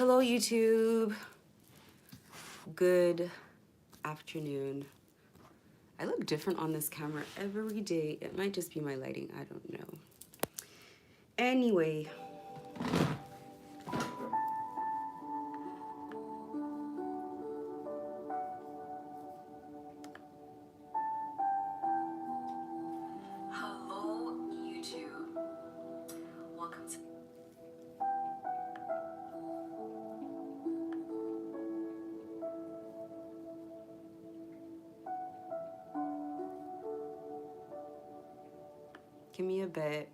Hello, YouTube. Good afternoon. I look different on this camera every day. It might just be my lighting. I don't know. Anyway. Hello, YouTube. Welcome to... Give me a bit.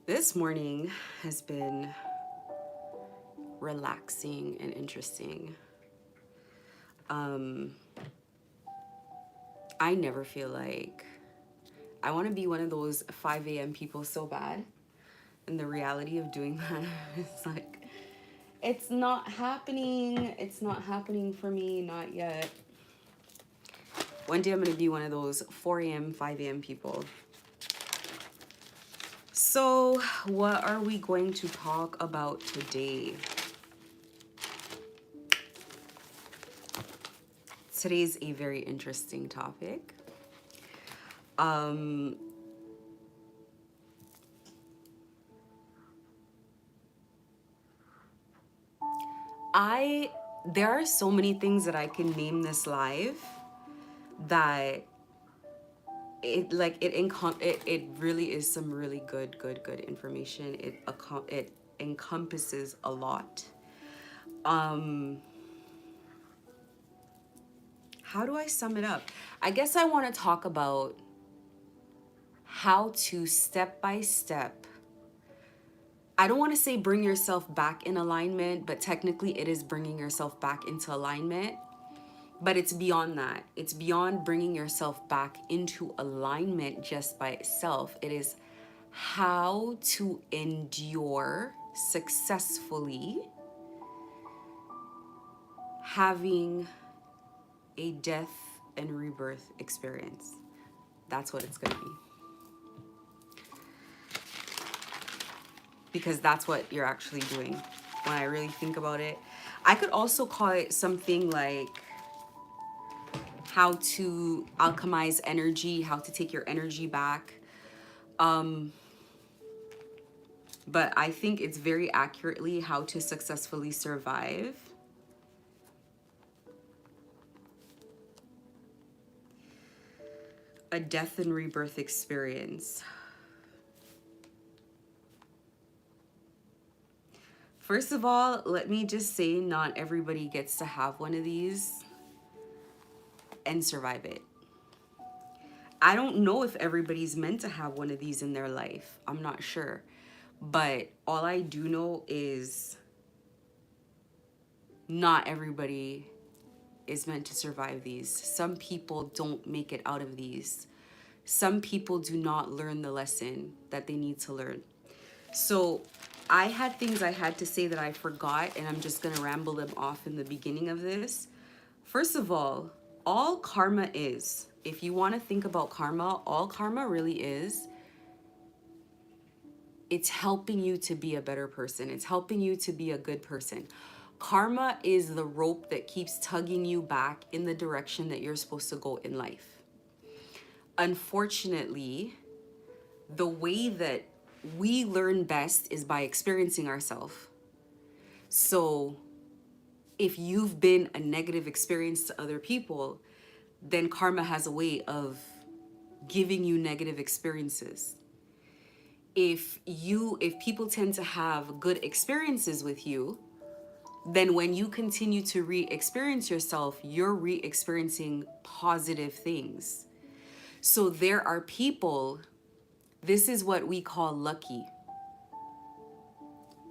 This morning has been relaxing and interesting. I never feel like I want to be one of those 5 a.m. people so bad. And the reality of doing that is like, it's not happening. It's not happening for me, not yet. One day I'm going to be one of those 4 a.m., 5 a.m. people. So what are we going to talk about today? Today's a very interesting topic. There are so many things that I can name this live that it really is some really good information. It encompasses a lot. How do I sum it up? I guess I want to talk about how to step by step. I don't want to say bring yourself back in alignment, but technically it is bringing yourself back into alignment. But it's beyond that. It's beyond bringing yourself back into alignment just by itself. It is how to endure successfully having a death and rebirth experience. That's what it's going to be. Because that's what you're actually doing when I really think about it. I could also call it something like how to alchemize energy, how to take your energy back. But I think it's very accurately how to successfully survive. A death and rebirth experience. First of all, let me just say not everybody gets to have one of these and survive it. I don't know if everybody's meant to have one of these in their life. I'm not sure. But all I do know is not everybody is meant to survive these. Some people don't make it out of these. Some people do not learn the lesson that they need to learn. So I had things I had to say that I forgot, and I'm just going to ramble them off in the beginning of this. First of all karma is, if you want to think about karma, all karma really is, it's helping you to be a better person. It's helping you to be a good person. Karma is the rope that keeps tugging you back in the direction that you're supposed to go in life. Unfortunately, the way that we learn best is by experiencing ourselves. So if you've been a negative experience to other people, then karma has a way of giving you negative experiences. If people tend to have good experiences with you, then when you continue to re-experience yourself, you're re-experiencing positive things. So there are people, this is what we call lucky.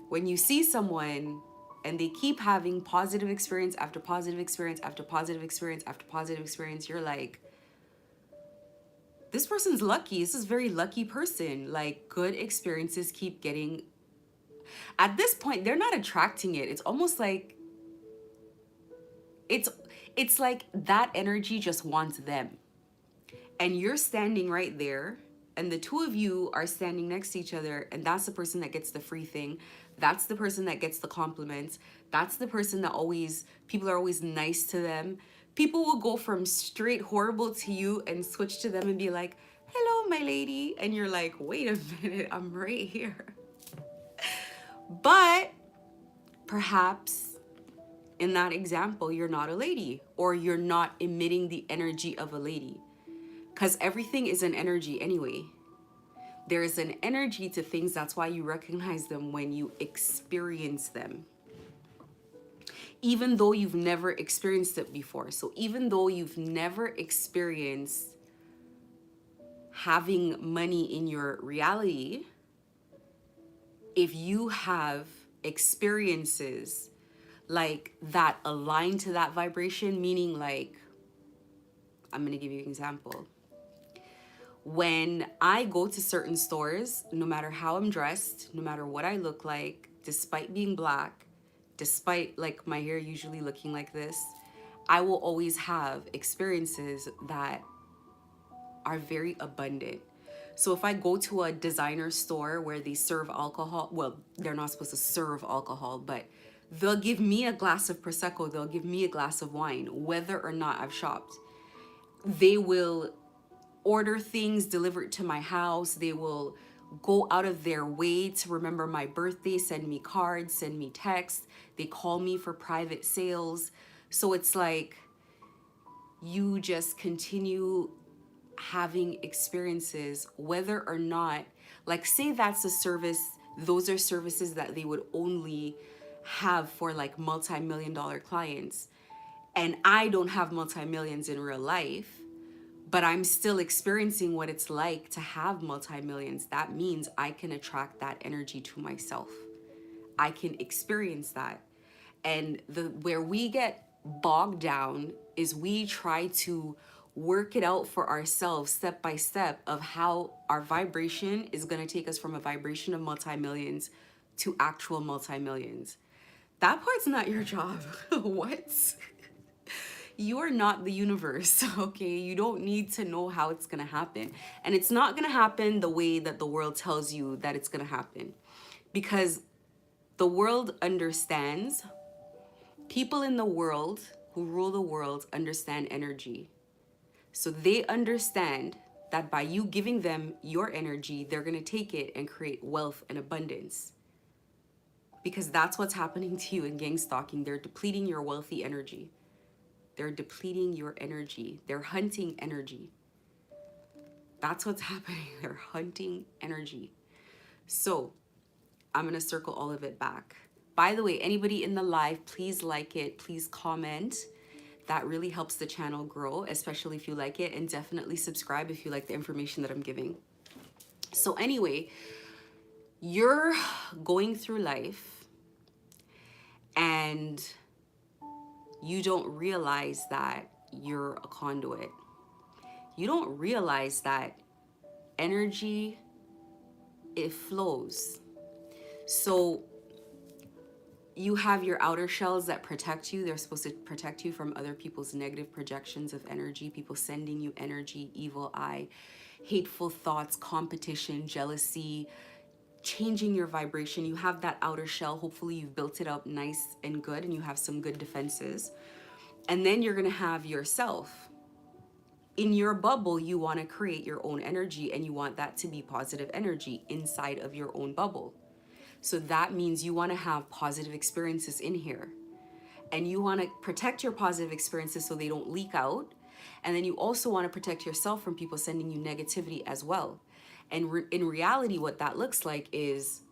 When you see someone and they keep having positive experience after positive experience after positive experience after positive experience, you're like, this person's lucky. This is a very lucky person. Like, good experiences keep getting, at this point, they're not attracting it. It's almost like it's it's like that energy just wants them. And you're standing right there, and the two of you are standing next to each other, and that's the person that gets the free thing. That's the person that gets the compliments. That's the person that always, people are always nice to them. People will go from straight horrible to you and switch to them and be like, hello, my lady. And you're like, wait a minute, I'm right here. But perhaps in that example, you're not a lady, or you're not emitting the energy of a lady. Because everything is an energy anyway. There is an energy to things. That's why you recognize them when you experience them. Even though you've never experienced it before. So even though you've never experienced having money in your reality, if you have experiences like that align to that vibration, meaning like, I'm going to give you an example. When I go to certain stores, no matter how I'm dressed, no matter what I look like, despite being black, despite like my hair usually looking like this, I will always have experiences that are very abundant. So if I go to a designer store where they serve alcohol, well, they're not supposed to serve alcohol, but they'll give me a glass of Prosecco, they'll give me a glass of wine, whether or not I've shopped. They will order things delivered to my house. They will go out of their way to remember my birthday, send me cards, send me texts. They call me for private sales. So it's like you just continue having experiences, whether or not, like say that's a service, those are services that they would only have for like multi-million-dollar clients. And I don't have multi-millions in real life, but I'm still experiencing what it's like to have multi-millions. That means I can attract that energy to myself. I can experience that. And where we get bogged down is we try to work it out for ourselves step by step of how our vibration is going to take us from a vibration of multi-millions to actual multi-millions. That part's not your job. What? You are not the universe, okay? You don't need to know how it's gonna happen. And it's not gonna happen the way that the world tells you that it's gonna happen. Because the world understands, people in the world who rule the world understand energy. So they understand that by you giving them your energy, they're gonna take it and create wealth and abundance. Because that's what's happening to you in gang stalking. They're depleting your wealthy energy. They're depleting your energy. They're hunting energy. That's what's happening. They're hunting energy. So I'm going to circle all of it back. By the way, anybody in the live, please like it. Please comment. That really helps the channel grow, especially if you like it. And definitely subscribe if you like the information that I'm giving. So anyway, you're going through life and you don't realize that you're a conduit. You don't realize that energy, it flows. So you have your outer shells that protect you. They're supposed to protect you from other people's negative projections of energy, people sending you energy, evil eye, hateful thoughts, competition, jealousy, changing your vibration. You have that outer shell. Hopefully you've built it up nice and good and you have some good defenses. And then you're going to have yourself. In your bubble, you want to create your own energy and you want that to be positive energy inside of your own bubble. So that means you want to have positive experiences in here. And you want to protect your positive experiences so they don't leak out. And then you also want to protect yourself from people sending you negativity as well. And in reality, what that looks like is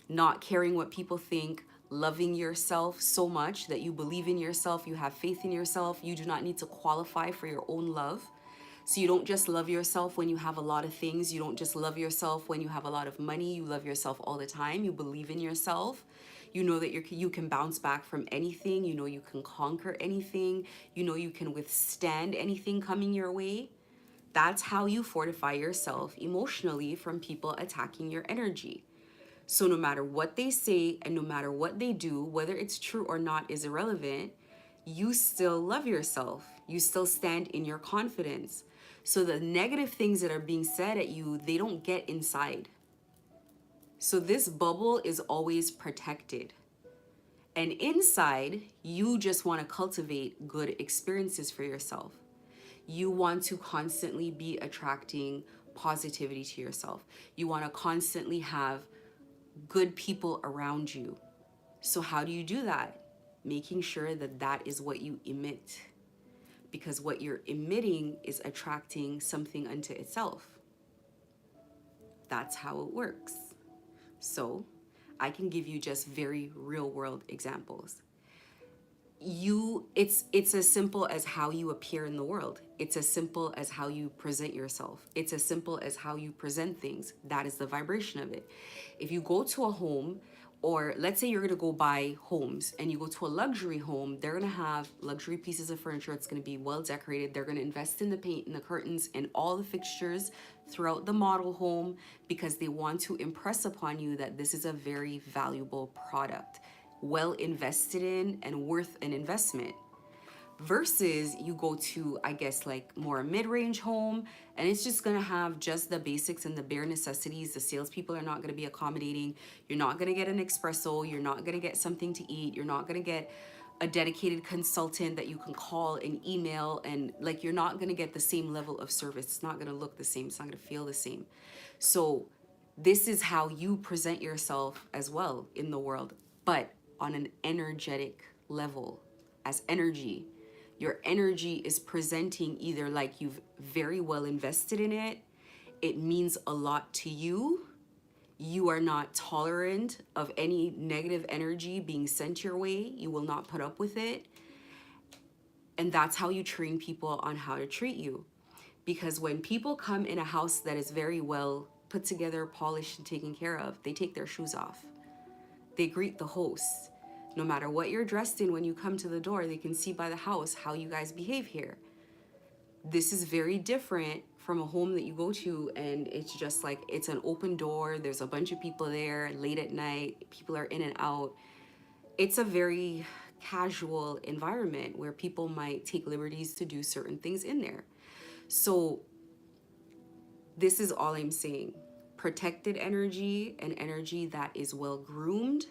not caring what people think, loving yourself so much that you believe in yourself, you have faith in yourself, you do not need to qualify for your own love. So you don't just love yourself when you have a lot of things, you don't just love yourself when you have a lot of money, you love yourself all the time, you believe in yourself. You know that you can bounce back from anything, you know you can conquer anything, you know you can withstand anything coming your way. That's how you fortify yourself emotionally from people attacking your energy. So no matter what they say and no matter what they do, whether it's true or not is irrelevant, you still love yourself. You still stand in your confidence. So the negative things that are being said at you, they don't get inside. So this bubble is always protected. And inside, you just want to cultivate good experiences for yourself. You want to constantly be attracting positivity to yourself. You want to constantly have good people around you. So how do you do that? Making sure that that is what you emit. Because what you're emitting is attracting something unto itself. That's how it works. So I can give you just very real world examples. It's as simple as how you appear in the world. It's as simple as how you present yourself. It's as simple as how you present things. That is the vibration of it. If you go to a home, or let's say you're going to go buy homes and you go to a luxury home, they're going to have luxury pieces of furniture. It's going to be well decorated. They're going to invest in the paint and the curtains and all the fixtures throughout the model home because they want to impress upon you that this is a very valuable product, well invested in and worth an investment. Versus you go to, I guess, like more a mid-range home and it's just gonna have just the basics and the bare necessities. The salespeople are not gonna be accommodating. You're not gonna get an espresso. You're not gonna get something to eat. You're not gonna get a dedicated consultant that you can call and email, and like you're not gonna get the same level of service. It's not gonna look the same. It's not gonna feel the same. So this is how you present yourself as well in the world, but on an energetic level, as energy. Your energy is presenting either like you've very well invested in it, it means a lot to you, you are not tolerant of any negative energy being sent your way, you will not put up with it. And that's how you train people on how to treat you. Because when people come in a house that is very well put together, polished, and taken care of, they take their shoes off. They greet the host. No matter what you're dressed in when you come to the door, they can see by the house how you guys behave here. This is very different from a home that you go to and it's just like, it's an open door. There's a bunch of people there late at night. People are in and out. It's a very casual environment where people might take liberties to do certain things in there. So this is all I'm saying. Protected energy, an energy that is well groomed,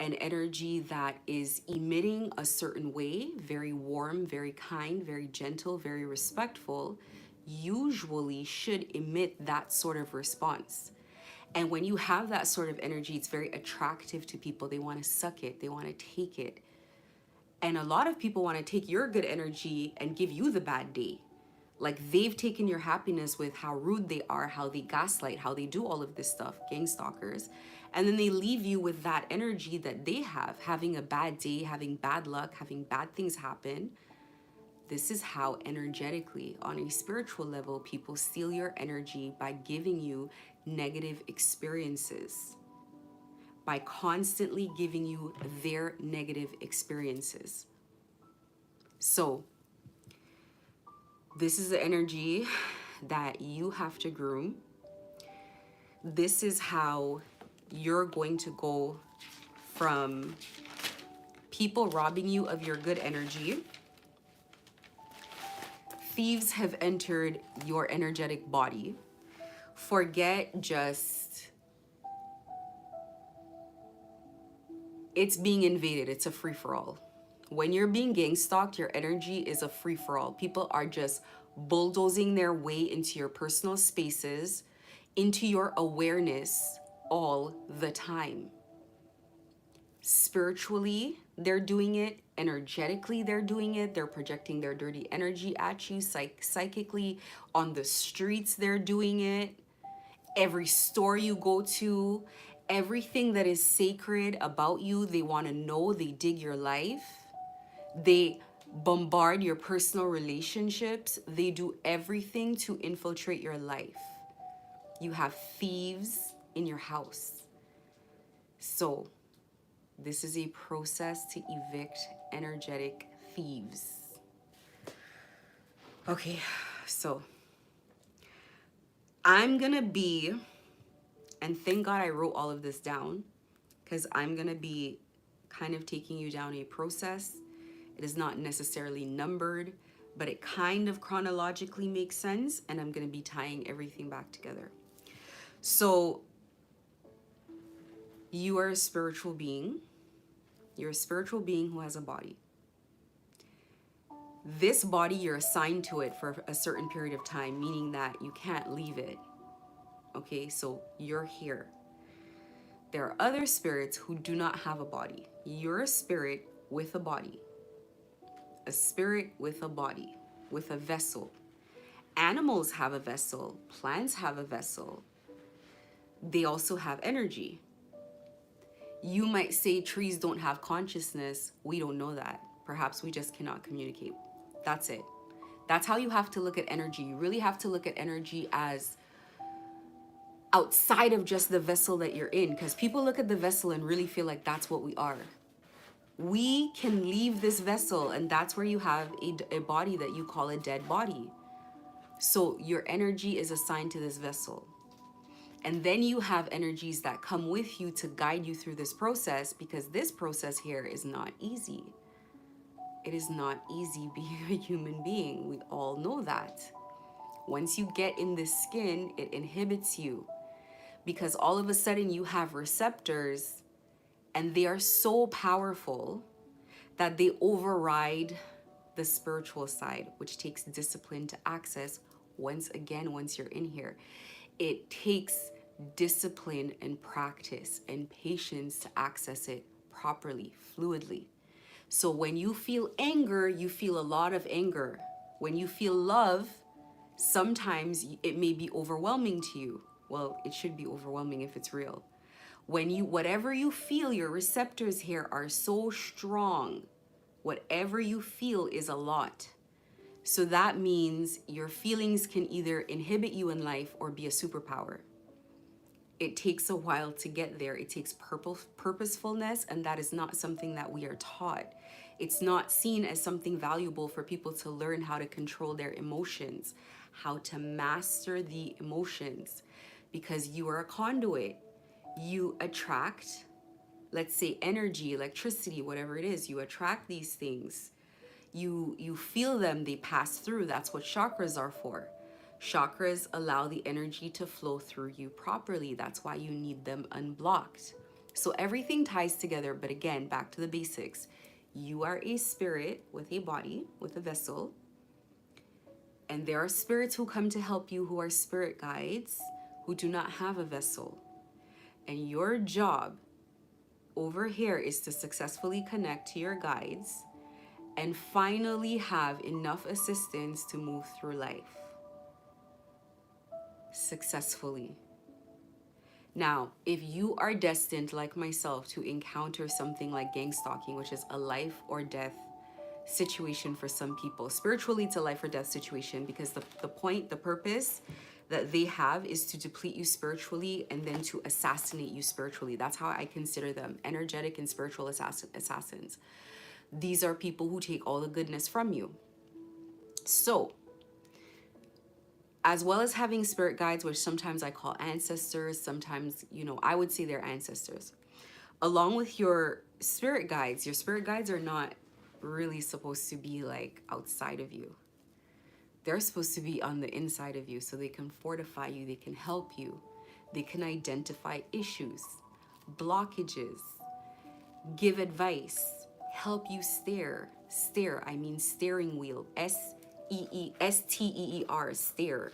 an energy that is emitting a certain way, very warm, very kind, very gentle, very respectful, usually should emit that sort of response. And when you have that sort of energy, it's very attractive to people. They want to suck it, they want to take it. And a lot of people want to take your good energy and give you the bad day. Like they've taken your happiness with how rude they are, how they gaslight, how they do all of this stuff, gang stalkers. And then they leave you with that energy that they have, having a bad day, having bad luck, having bad things happen. This is how energetically, on a spiritual level, people steal your energy by giving you negative experiences, by constantly giving you their negative experiences. So this is the energy that you have to groom. This is how you're going to go from people robbing you of your good energy. Thieves have entered your energetic body. Forget just, it's being invaded. It's a free-for-all. When you're being gang stalked, your energy is a free-for-all. People are just bulldozing their way into your personal spaces, into your awareness all the time. Spiritually, they're doing it. Energetically, they're doing it. They're projecting their dirty energy at you. Psychically, on the streets, they're doing it. Every store you go to, everything that is sacred about you, they want to know. They dig your life. They bombard your personal relationships. They do everything to infiltrate your life. You have thieves in your house. So this is a process to evict energetic thieves. Okay, so I'm gonna be, and thank God I wrote all of this down, because I'm gonna be kind of taking you down a process. It is not necessarily numbered, but it kind of chronologically makes sense, and I'm gonna be tying everything back together. So, you are a spiritual being. You're a spiritual being who has a body. This body, you're assigned to it for a certain period of time, meaning that you can't leave it. Okay, so you're here. There are other spirits who do not have a body. You're a spirit with a body. A spirit with a body, with a vessel. Animals have a vessel. Plants have a vessel. They also have energy. You might say trees don't have consciousness. We don't know that. Perhaps we just cannot communicate. That's it. That's how you have to look at energy. You really have to look at energy as outside of just the vessel that you're in, because people look at the vessel and really feel like that's what we are. We can leave this vessel, and that's where you have a body that you call a dead body. So your energy is assigned to this vessel. And then you have energies that come with you to guide you through this process, because this process here is not easy. It is not easy being a human being. We all know that. Once you get in this skin, it inhibits you, because all of a sudden you have receptors, and they are so powerful that they override the spiritual side, which takes discipline to access. Once you're in here, it takes discipline and practice and patience to access it properly, fluidly. So when you feel anger, you feel a lot of anger. When you feel love, sometimes it may be overwhelming to you. Well, it should be overwhelming if it's real. Whatever you feel, your receptors here are so strong. Whatever you feel is a lot. So that means your feelings can either inhibit you in life or be a superpower. It takes a while to get there. It takes purposefulness, and that is not something that we are taught. It's not seen as something valuable for people to learn how to control their emotions, how to master the emotions, because you are a conduit. You attract, let's say, energy, electricity, whatever it is. You attract these things. You feel them, they pass through. That's what chakras are for. Chakras allow the energy to flow through you properly. That's why you need them unblocked. So everything ties together, but again, back to the basics. You are a spirit with a body, with a vessel, and there are spirits who come to help you who are spirit guides who do not have a vessel. And your job over here is to successfully connect to your guides and finally have enough assistance to move through life successfully. Now, if you are destined, like myself, to encounter something like gang stalking, which is a life or death situation for some people, spiritually it's a life or death situation, because the purpose that they have is to deplete you spiritually and then to assassinate you spiritually. That's how I consider them, energetic and spiritual assassins. These are people who take all the goodness from you. So, as well as having spirit guides, which sometimes I call ancestors, sometimes, I would say they're ancestors. Along with your spirit guides are not really supposed to be like outside of you. They're supposed to be on the inside of you, so they can fortify you, they can help you, they can identify issues, blockages, give advice, help you steer, I mean steering wheel, STEER, steer.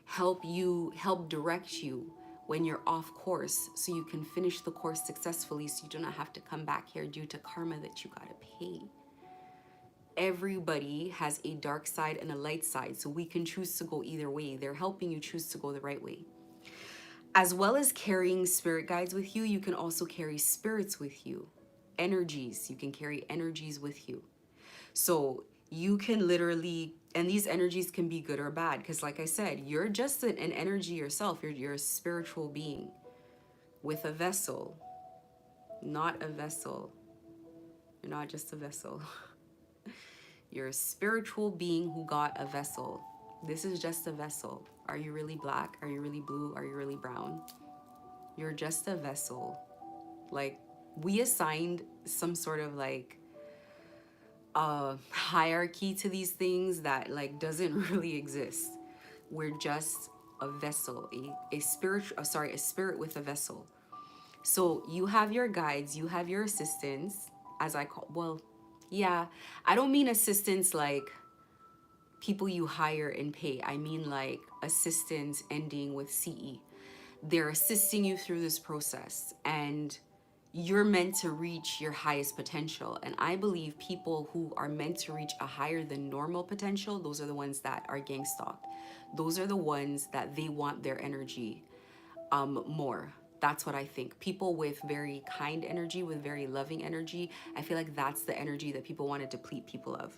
Help direct you when you're off course, so you can finish the course successfully, so you do not have to come back here due to karma that you gotta pay. Everybody has a dark side and a light side, so we can choose to go either way. They're helping you choose to go the right way. As well as carrying spirit guides with you, you can also carry spirits with you. Energies, you can carry energies with you. So you can literally, and these energies can be good or bad, because like I said, you're just an energy yourself. You're a spiritual being with a vessel, not a vessel. You're not just a vessel. You're a spiritual being who got a vessel. This is just a vessel. Are you really black? Are you really blue? Are you really brown? You're just a vessel. Like, we assigned some sort of like hierarchy to these things that like doesn't really exist. We're just a vessel, a spiritual, sorry, a spirit with a vessel. So you have your guides, you have your assistants, as I call, well, yeah, I don't mean assistants like people you hire and pay. I mean like assistants ending with CE. They're assisting you through this process, and you're meant to reach your highest potential. And I believe people who are meant to reach a higher than normal potential, those are the ones that are gang stalked. Those are the ones that they want their energy more. That's what I think. People with very kind energy, with very loving energy, I feel like that's the energy that people want to deplete people of.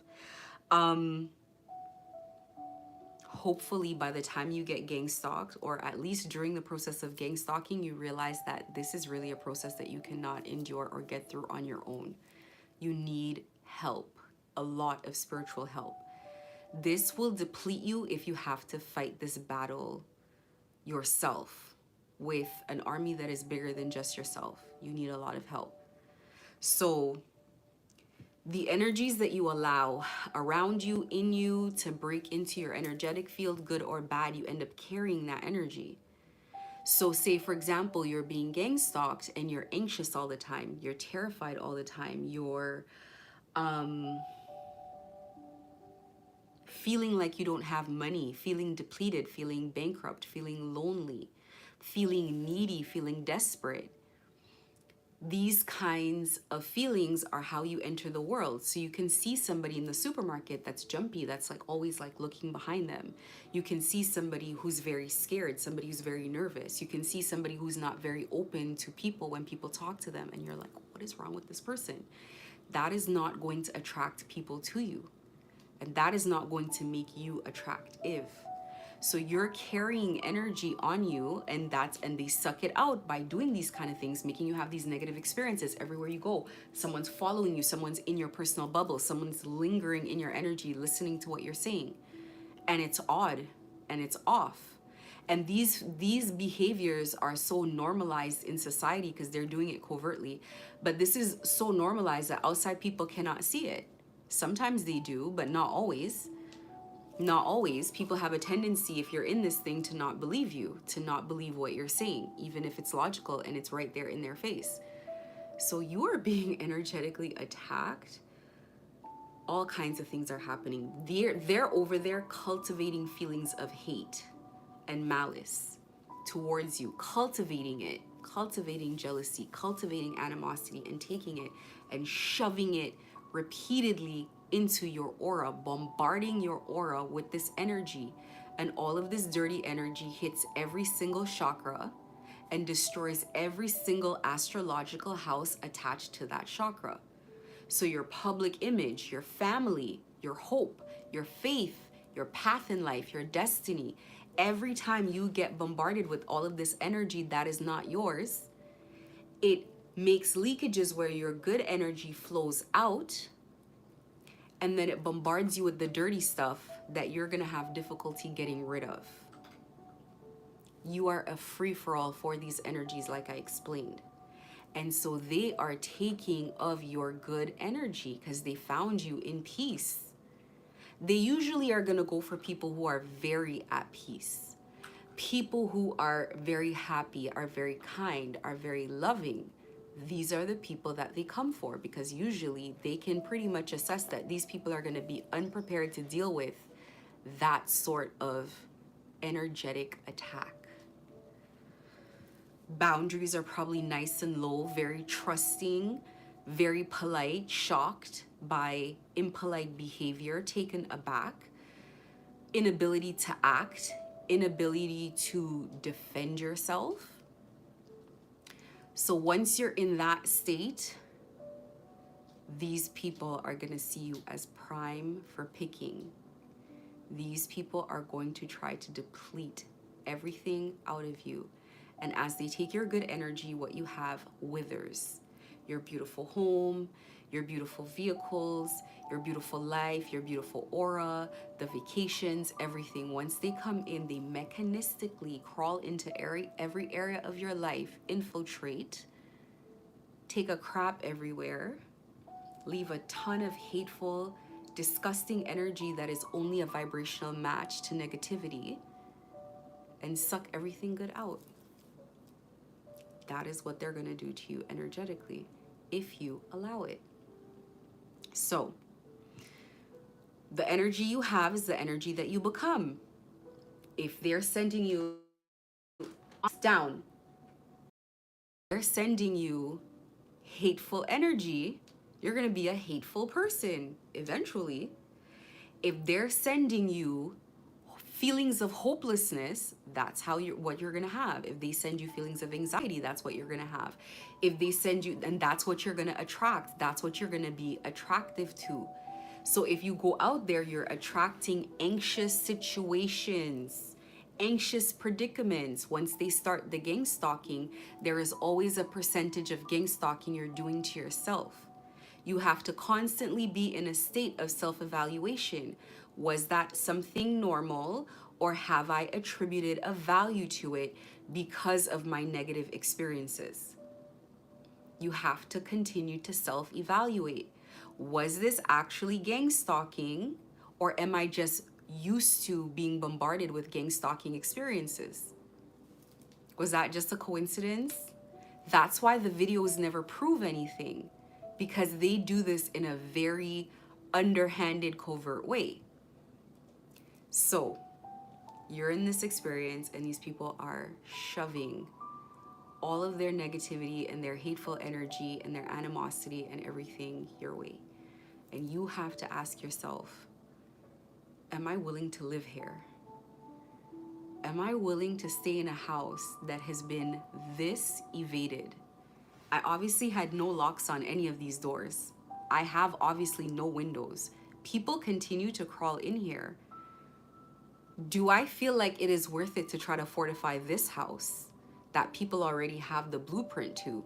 Hopefully by the time you get gang stalked, or at least during the process of gang stalking, you realize that this is really a process that you cannot endure or get through on your own. You need help, a lot of spiritual help. This will deplete you if you have to fight this battle yourself with an army that is bigger than just yourself. You need a lot of help. So the energies that you allow around you, in you, to break into your energetic field, good or bad, you end up carrying that energy. So say, for example, you're being gang stalked and you're anxious all the time, you're terrified all the time, you're feeling like you don't have money, feeling depleted, feeling bankrupt, feeling lonely, feeling needy, feeling desperate. These kinds of feelings are how you enter the world. So you can see somebody in the supermarket that's jumpy, that's like always like looking behind them. You can see somebody who's very scared, somebody who's very nervous. You can see somebody who's not very open to people when people talk to them, and you're like, what is wrong with this person? That is not going to attract people to you, and that is not going to make you attractive. So you're carrying energy on you, and they suck it out by doing these kind of things, making you have these negative experiences everywhere you go. Someone's following you, someone's in your personal bubble, someone's lingering in your energy, listening to what you're saying. And it's odd and it's off. And these behaviors are so normalized in society because they're doing it covertly. But this is so normalized that outside people cannot see it. Sometimes they do, but not always. Not always. People have a tendency, if you're in this thing, to not believe you, to not believe what you're saying, even if it's logical and it's right there in their face. So you are being energetically attacked. All kinds of things are happening. They're over there cultivating feelings of hate and malice towards you, cultivating it, cultivating jealousy, cultivating animosity, and taking it and shoving it repeatedly into your aura, bombarding your aura with this energy. And all of this dirty energy hits every single chakra and destroys every single astrological house attached to that chakra. So your public image, your family, your hope, your faith, your path in life, your destiny, every time you get bombarded with all of this energy that is not yours, it makes leakages where your good energy flows out, and then it bombards you with the dirty stuff that you're gonna have difficulty getting rid of. You are a free-for-all for these energies, like I explained. And so they are taking of your good energy because they found you in peace. They usually are gonna go for people who are very at peace. People who are very happy, are very kind, are very loving. These are the people that they come for, because usually they can pretty much assess that these people are going to be unprepared to deal with that sort of energetic attack. Boundaries are probably nice and low, very trusting, very polite, shocked by impolite behavior, taken aback, inability to act, inability to defend yourself. So once you're in that state, these people are going to see you as prime for picking. These people are going to try to deplete everything out of you. And as they take your good energy, what you have withers. Your beautiful home, your beautiful vehicles, your beautiful life, your beautiful aura, the vacations, everything. Once they come in, they mechanistically crawl into every area of your life, infiltrate, take a crap everywhere, leave a ton of hateful, disgusting energy that is only a vibrational match to negativity, and suck everything good out. That is what they're going to do to you energetically if you allow it. So, the energy you have is the energy that you become. If they're sending you down, they're sending you hateful energy, you're going to be a hateful person eventually. If they're sending you feelings of hopelessness, that's what you're going to have. If they send you feelings of anxiety, that's what you're going to have. If they send you, and that's what you're going to attract. That's what you're going to be attractive to. So if you go out there, you're attracting anxious situations, anxious predicaments. Once they start the gang stalking, there is always a percentage of gang stalking you're doing to yourself. You have to constantly be in a state of self-evaluation. Was that something normal, or have I attributed a value to it because of my negative experiences? You have to continue to self-evaluate. Was this actually gang stalking, or am I just used to being bombarded with gang stalking experiences? Was that just a coincidence? That's why the videos never prove anything, because they do this in a very underhanded, covert way. So you're in this experience and these people are shoving all of their negativity and their hateful energy and their animosity and everything your way. And you have to ask yourself, am I willing to live here? Am I willing to stay in a house that has been this evaded? I obviously had no locks on any of these doors. I have obviously no windows. People continue to crawl in here. Do I feel like it is worth it to try to fortify this house that people already have the blueprint to,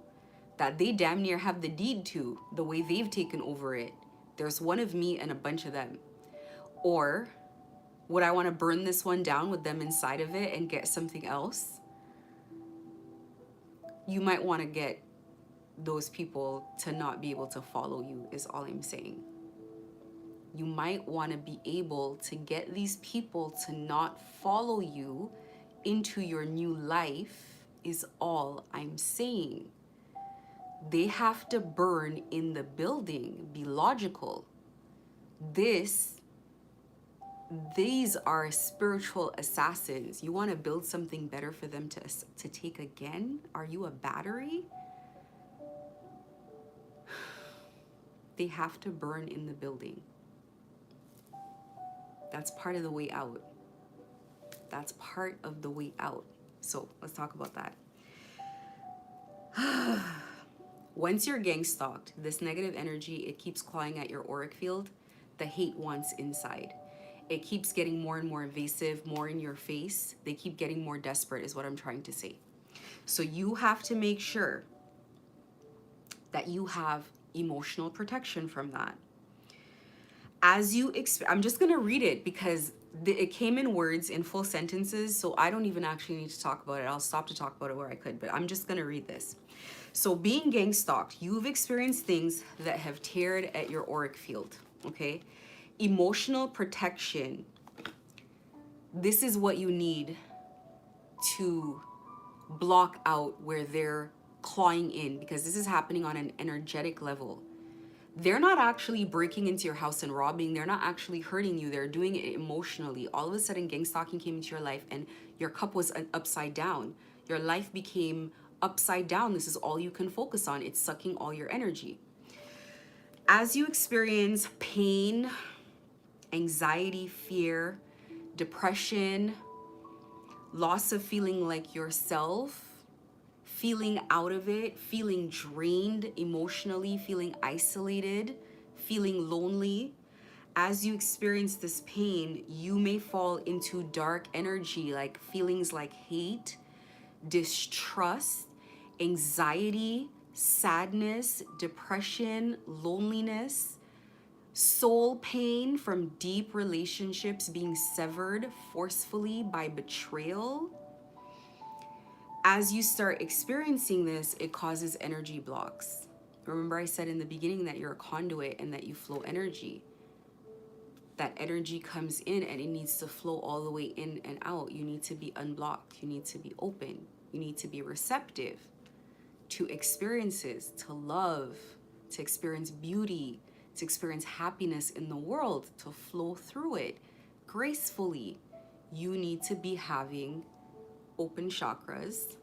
that they damn near have the deed to, the way they've taken over it? There's one of me and a bunch of them. Or would I want to burn this one down with them inside of it and get something else? You might want to get those people to not be able to follow you, is all I'm saying. You might want to be able to get these people to not follow you into your new life, is all I'm saying. They have to burn in the building, be logical. These are spiritual assassins. You want to build something better for them to take again? Are you a battery? They have to burn in the building. That's part of the way out. That's part of the way out. So let's talk about that. Once you're gang stalked, this negative energy, it keeps clawing at your auric field. The hate wants inside. It keeps getting more and more invasive, more in your face. They keep getting more desperate, is what I'm trying to say. So you have to make sure that you have emotional protection from that. As you I'm just going to read it because it came in words in full sentences, so I don't even actually need to talk about it. I'll stop to talk about it where I could, but I'm just going to read this. So being gang stalked, you've experienced things that have teared at your auric field, okay? Emotional protection. This is what you need to block out where they're clawing in, because this is happening on an energetic level. They're not actually breaking into your house and robbing. They're not actually hurting you. They're doing it emotionally. All of a sudden, gang stalking came into your life and your cup was upside down. Your life became upside down. This is all you can focus on. It's sucking all your energy. As you experience pain, anxiety, fear, depression, loss of feeling like yourself, feeling out of it, feeling drained emotionally, feeling isolated, feeling lonely. As you experience this pain, you may fall into dark energy, like feelings like hate, distrust, anxiety, sadness, depression, loneliness, soul pain from deep relationships being severed forcefully by betrayal. As you start experiencing this, it causes energy blocks. Remember, I said in the beginning that you're a conduit and that you flow energy. That energy comes in and it needs to flow all the way in and out. You need to be unblocked. You need to be open. You need to be receptive to experiences, to love, to experience beauty, to experience happiness in the world, to flow through it gracefully. You need to be having open chakras,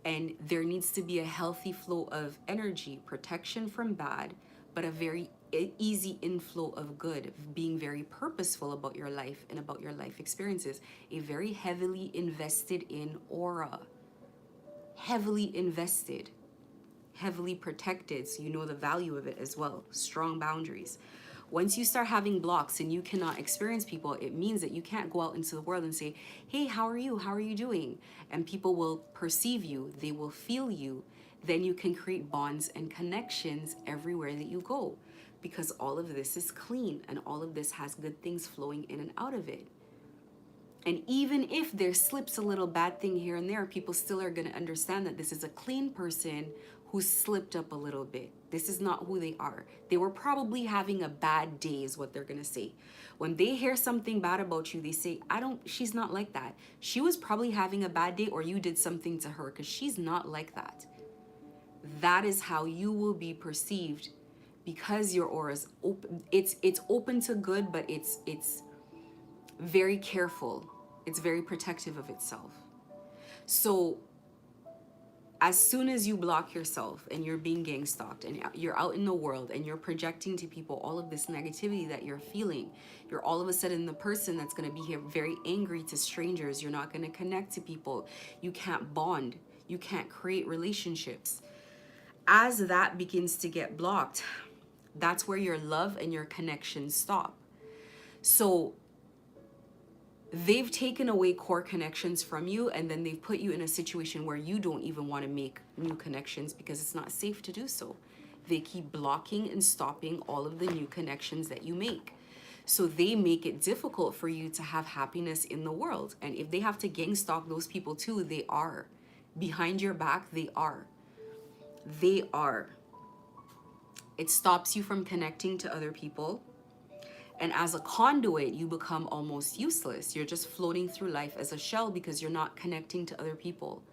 and there needs to be a healthy flow of energy, protection from bad, but a very easy inflow of good, being very purposeful about your life and about your life experiences. A very heavily invested in aura, heavily invested, heavily protected, so you know the value of it as well. Strong boundaries. Once you start having blocks and you cannot experience people, it means that you can't go out into the world and say, hey, how are you? How are you doing? And people will perceive you, they will feel you. Then you can create bonds and connections everywhere that you go, because all of this is clean and all of this has good things flowing in and out of it. And even if there slips a little bad thing here and there, people still are going to understand that this is a clean person who slipped up a little bit. This is not who they are. They were probably having a bad day is what they're going to say. When they hear something bad about you, they say, she's not like that. She was probably having a bad day, or you did something to her, because she's not like that. That is how you will be perceived, because your aura is open. It's open to good, but it's very careful. It's very protective of itself. So as soon as you block yourself and you're being gang stalked and you're out in the world and you're projecting to people all of this negativity that you're feeling, you're all of a sudden the person that's going to be here very angry to strangers. You're not going to connect to people. You can't bond. You can't create relationships. As that begins to get blocked, that's where your love and your connection stop. So they've taken away core connections from you, and then they've put you in a situation where you don't even want to make new connections because it's not safe to do so. They keep blocking and stopping all of the new connections that you make. So they make it difficult for you to have happiness in the world. And if they have to gang stalk those people too, they are. Behind your back, they are. They are. It stops you from connecting to other people. And as a conduit, you become almost useless. You're just floating through life as a shell because you're not connecting to other people.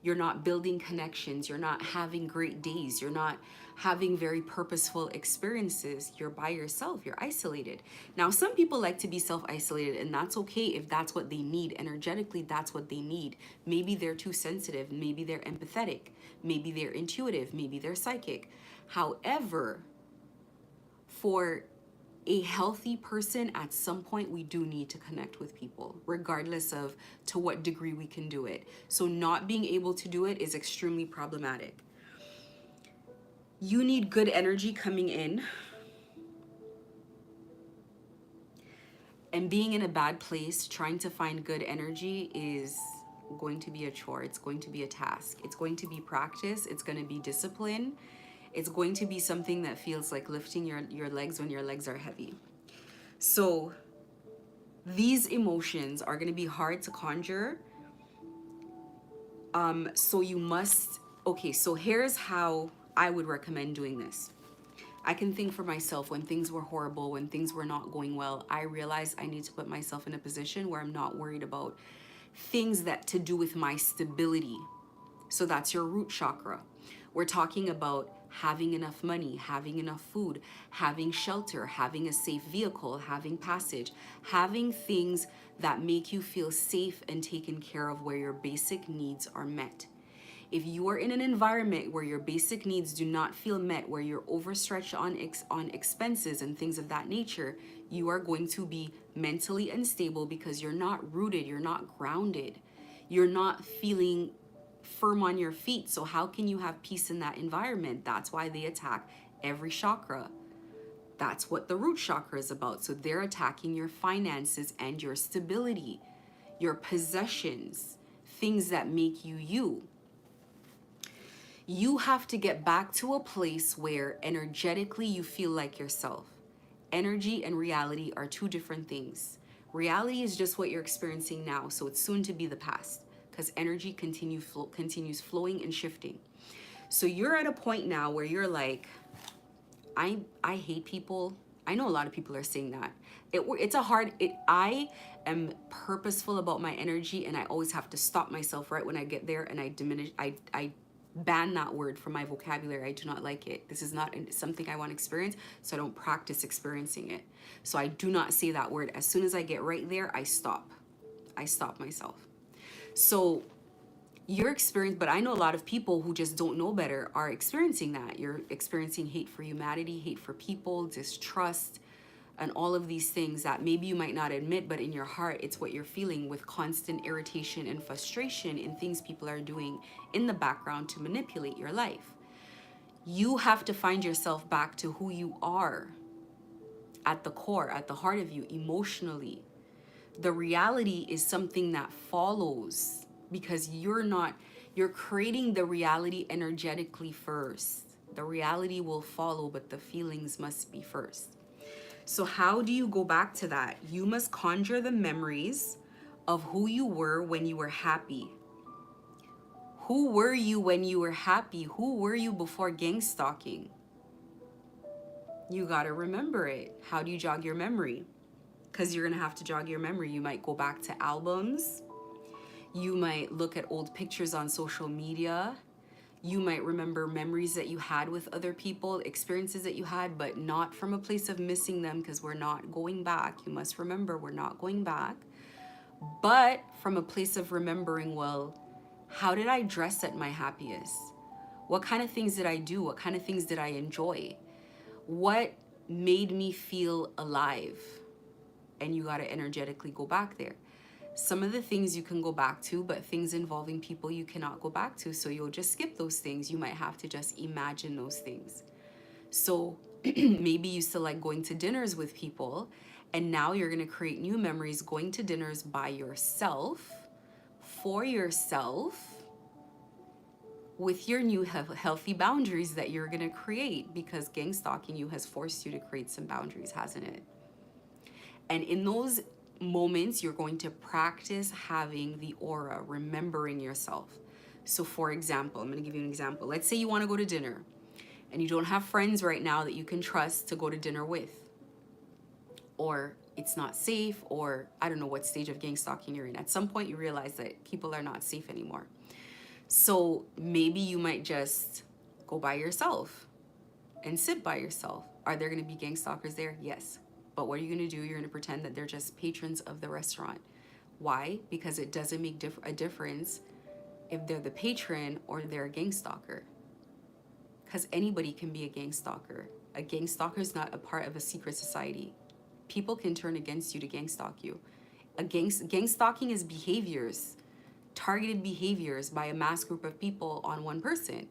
You're not building connections. You're not having great days. You're not having very purposeful experiences. You're by yourself. You're isolated. Now, some people like to be self-isolated, and that's okay if that's what they need. Energetically, that's what they need. Maybe they're too sensitive. Maybe they're empathetic. Maybe they're intuitive. Maybe they're psychic. However, for a healthy person, at some point we do need to connect with people, regardless of to what degree we can do it. So not being able to do it is extremely problematic. You need good energy coming in. And being in a bad place, trying to find good energy is going to be a chore. It's going to be a task. It's going to be practice. It's going to be discipline. It's going to be something that feels like lifting your legs when your legs are heavy. So these emotions are going to be hard to conjure. So you must, okay, so here's how I would recommend doing this. I can think for myself when things were horrible, when things were not going well, I realized I need to put myself in a position where I'm not worried about things that to do with my stability. So that's your root chakra. We're talking about having enough money, having enough food, having shelter, having a safe vehicle, having passage, having things that make you feel safe and taken care of, where your basic needs are met. If you are in an environment where your basic needs do not feel met, where you're overstretched on expenses and things of that nature, you are going to be mentally unstable because you're not rooted, you're not grounded, you're not feeling firm on your feet. So how can you have peace in that environment? That's why they attack every chakra. That's what the root chakra is about. So they're attacking your finances and your stability, your possessions, things that make you you. You have to get back to a place where energetically you feel like yourself. Energy and reality are two different things. Reality is just what you're experiencing now, so it's soon to be the past because energy continues flowing and shifting. So you're at a point now where you're like, I hate people. I know a lot of people are saying that. It's a hard. I am purposeful about my energy, and I always have to stop myself right when I get there, and I diminish. I ban that word from my vocabulary. I do not like it. This is not something I want to experience, so I don't practice experiencing it. So I do not say that word. As soon as I get right there, I stop. I stop myself. So your experience, but I know a lot of people who just don't know better are experiencing that. You're experiencing hate for humanity, hate for people, distrust, and all of these things that maybe you might not admit, but in your heart, it's what you're feeling with constant irritation and frustration in things people are doing in the background to manipulate your life. You have to find yourself back to who you are at the core, at the heart of you, emotionally. The reality is something that follows because you're creating the reality energetically first. The reality will follow, but the feelings must be first. So how do you go back to that? You must conjure the memories of who you were when you were happy. Who were you when you were happy? Who were you before gang stalking? You gotta remember it. How do you jog your memory? Because you're gonna have to jog your memory. You might go back to albums. You might look at old pictures on social media. You might remember memories that you had with other people, experiences that you had, but not from a place of missing them because we're not going back. You must remember we're not going back, but from a place of remembering, well, how did I dress at my happiest? What kind of things did I do? What kind of things did I enjoy? What made me feel alive? And you got to energetically go back there. Some of the things you can go back to, but things involving people you cannot go back to. So you'll just skip those things. You might have to just imagine those things. So maybe you still like going to dinners with people, and now you're going to create new memories going to dinners by yourself, for yourself, with your new healthy boundaries that you're going to create, because gang stalking you has forced you to create some boundaries, hasn't it? And in those moments, you're going to practice having the aura, remembering yourself. So for example, I'm going to give you an example. Let's say you want to go to dinner and you don't have friends right now that you can trust to go to dinner with, or it's not safe, or I don't know what stage of gang stalking you're in. At some point you realize that people are not safe anymore. So maybe you might just go by yourself and sit by yourself. Are there going to be gang stalkers there? Yes. But what are you going to do? You're going to pretend that they're just patrons of the restaurant. Why? Because it doesn't make a difference if they're the patron or they're a gang stalker. Because anybody can be a gang stalker. A gang stalker is not a part of a secret society. People can turn against you to gang stalk you. Gang stalking is behaviors, targeted behaviors by a mass group of people on one person.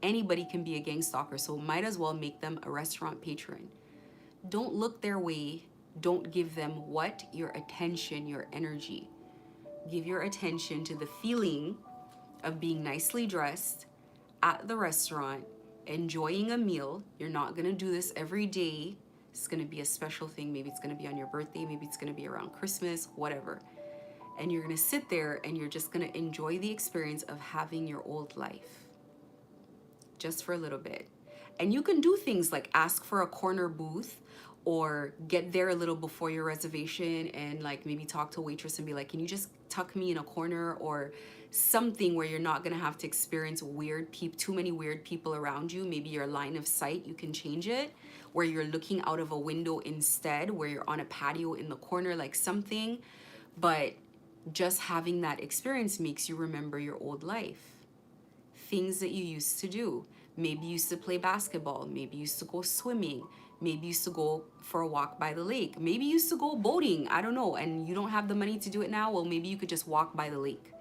Anybody can be a gang stalker, so might as well make them a restaurant patron. Don't look their way. Don't give them what? Your attention, your energy. Give your attention to the feeling of being nicely dressed at the restaurant, enjoying a meal. You're not going to do this every day. It's going to be a special thing. Maybe it's going to be on your birthday. Maybe it's going to be around Christmas, whatever. And you're going to sit there and you're just going to enjoy the experience of having your old life just for a little bit. And you can do things like ask for a corner booth, or get there a little before your reservation and like maybe talk to a waitress and be like, can you just tuck me in a corner, or something where you're not gonna have to experience too many weird people around you. Maybe your line of sight, you can change it, where you're looking out of a window instead, where you're on a patio in the corner, like something. But just having that experience makes you remember your old life, things that you used to do. Maybe you used to play basketball, maybe you used to go swimming, maybe you used to go for a walk by the lake, maybe you used to go boating, I don't know, and you don't have the money to do it now. Well, maybe you could just walk by the lake.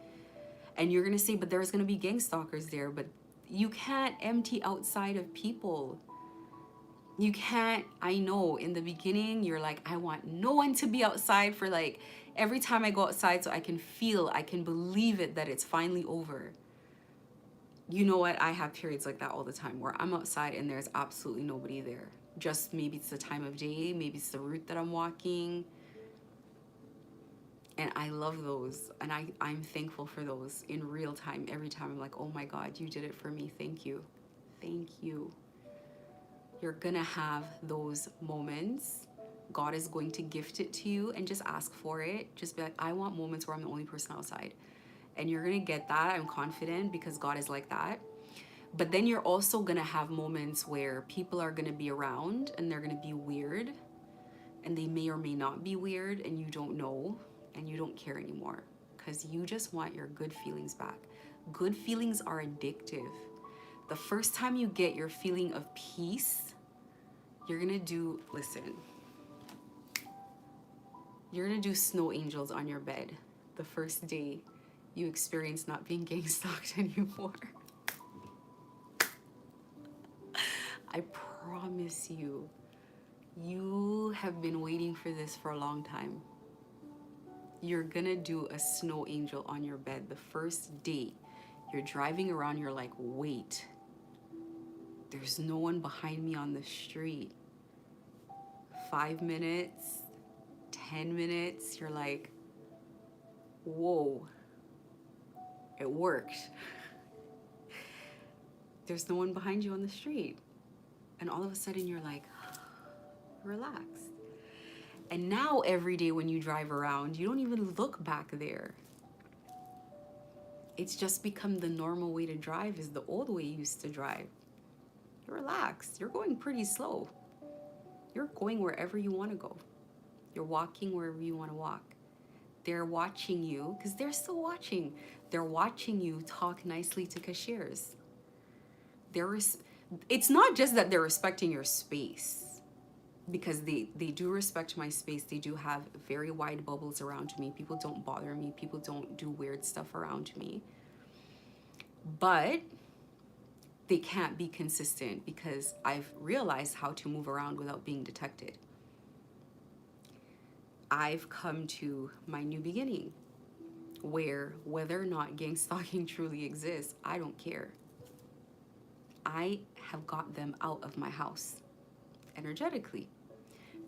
And you're gonna say, but there's gonna be gang stalkers there. But you can't empty outside of people. You can't. I know in the beginning you're like, I want no one to be outside for like every time I go outside, so I can believe it that it's finally over. You know what? I have periods like that all the time where I'm outside and there's absolutely nobody there. Just maybe it's the time of day, maybe it's the route that I'm walking. And I love those. And I'm thankful for those in real time. Every time I'm like, oh my God, you did it for me. Thank you. Thank you. You're gonna have those moments. God is going to gift it to you, and just ask for it. Just be like, I want moments where I'm the only person outside. And you're gonna get that. I'm confident, because God is like that. But then you're also gonna have moments where people are gonna be around and they're gonna be weird, and they may or may not be weird, and you don't know, and you don't care anymore, because you just want your good feelings back. Good feelings are addictive. The first time you get your feeling of peace, you're gonna do, listen, you're gonna do snow angels on your bed the first day you experience not being gang stalked anymore. I promise you, you have been waiting for this for a long time. You're gonna do a snow angel on your bed the first day you're driving around. You're like, wait, there's no one behind me on the street. 5 minutes, 10 minutes, you're like, whoa, it worked. There's no one behind you on the street. And all of a sudden you're like, relax. And now every day when you drive around, you don't even look back there. It's just become the normal way to drive, is the old way you used to drive. You're relaxed. You're going pretty slow. You're going wherever you want to go. You're walking wherever you want to walk. They're watching you, because they're still watching. They're watching you talk nicely to cashiers. It's not just that they're respecting your space, because they do respect my space. They do have very wide bubbles around me. People don't bother me. People don't do weird stuff around me. But they can't be consistent, because I've realized how to move around without being detected. I've come to my new beginning, where whether or not gang stalking truly exists, I don't care. I have got them out of my house energetically.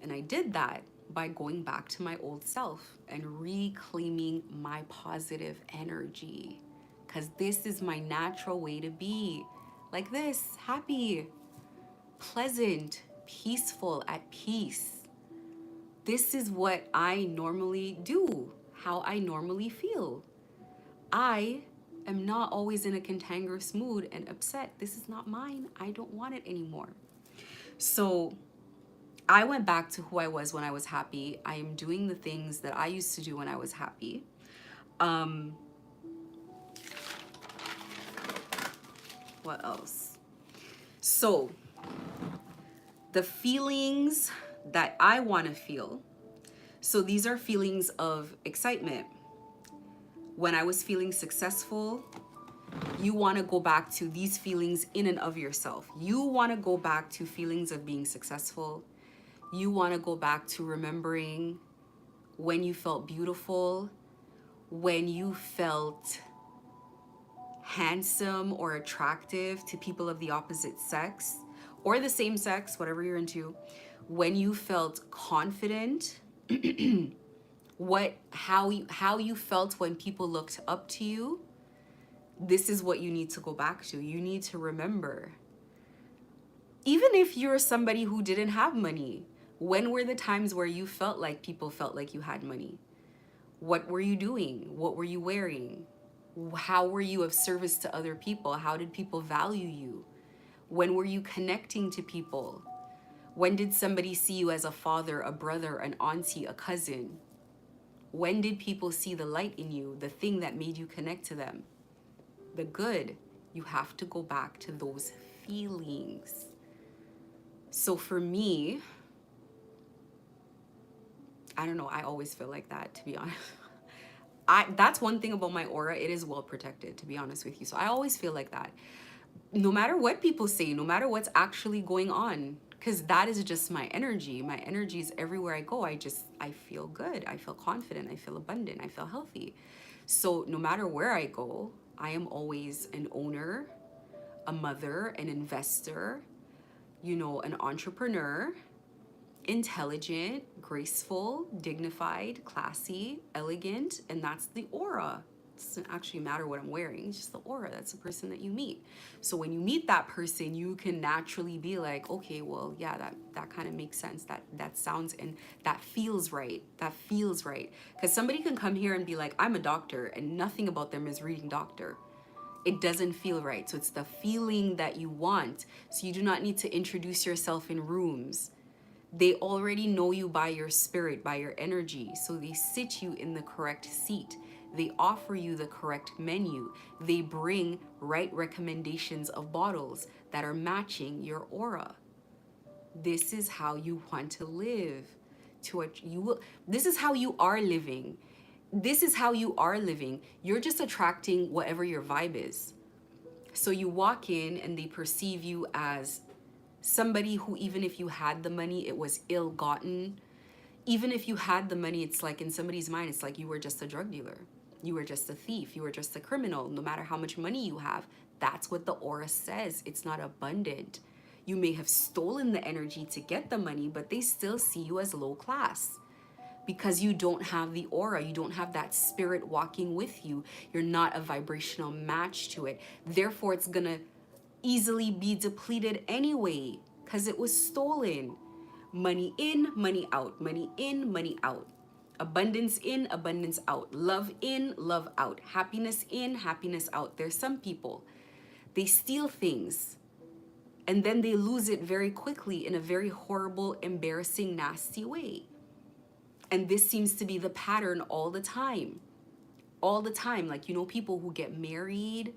And I did that by going back to my old self and reclaiming my positive energy, because this is my natural way to be. Like this, happy, pleasant, peaceful, at peace. This is what I normally do, how I normally feel. I am not always in a cantankerous mood and upset. This is not mine. I don't want it anymore. So I went back to who I was when I was happy. I am doing the things that I used to do when I was happy. What else? So the feelings that I want to feel. So these are feelings of excitement. When I was feeling successful, you want to go back to these feelings in and of yourself. You want to go back to feelings of being successful. You want to go back to remembering when you felt beautiful, when you felt handsome or attractive to people of the opposite sex or the same sex, whatever you're into, when you felt confident, how you felt when people looked up to you. This is what you need to go back to. You need to remember. Even if you're somebody who didn't have money, when were the times where you felt like people felt like you had money? What were you doing? What were you wearing? How were you of service to other people? How did people value you? When were you connecting to people? When did somebody see you as a father, a brother, an auntie, a cousin? When did people see the light in you, the thing that made you connect to them? The good. You have to go back to those feelings. So for me, I don't know, I always feel like that, to be honest. That's one thing about my aura. It is well protected, to be honest with you. So I always feel like that. No matter what people say, no matter what's actually going on, because that is just my energy. My energy is everywhere I go. I feel good. I feel confident. I feel abundant. I feel healthy. So no matter where I go, I am always an owner a mother, an investor, you know, an entrepreneur, intelligent, graceful, dignified, classy, elegant, and that's the aura. It doesn't actually matter what I'm wearing, it's just the aura. That's the person that you meet. So when you meet that person, you can naturally be like, okay, well, yeah, that kind of makes sense. That sounds and that feels right. That feels right. Because somebody can come here and be like, I'm a doctor, and nothing about them is reading doctor. It doesn't feel right. So it's the feeling that you want. So you do not need to introduce yourself in rooms. They already know you by your spirit, by your energy. So they sit you in the correct seat. They offer you the correct menu. They bring right recommendations of bottles that are matching your aura. This is how you want to live. This is how you are living. This is how you are living. You're just attracting whatever your vibe is. So you walk in and they perceive you as somebody who, even if you had the money, it was ill-gotten. Even if you had the money, it's like in somebody's mind, it's like you were just a drug dealer. You were just a thief. You were just a criminal. No matter how much money you have, that's what the aura says. It's not abundant. You may have stolen the energy to get the money, but they still see you as low class because you don't have the aura. You don't have that spirit walking with you. You're not a vibrational match to it. Therefore, it's going to easily be depleted anyway because it was stolen. Money in, money out. Money in, money out. Abundance in, abundance out. Love in, love out. Happiness in, happiness out. There's some people, they steal things and then they lose it very quickly in a very horrible, embarrassing, nasty way. And this seems to be the pattern all the time. All the time. Like, you know, people who get married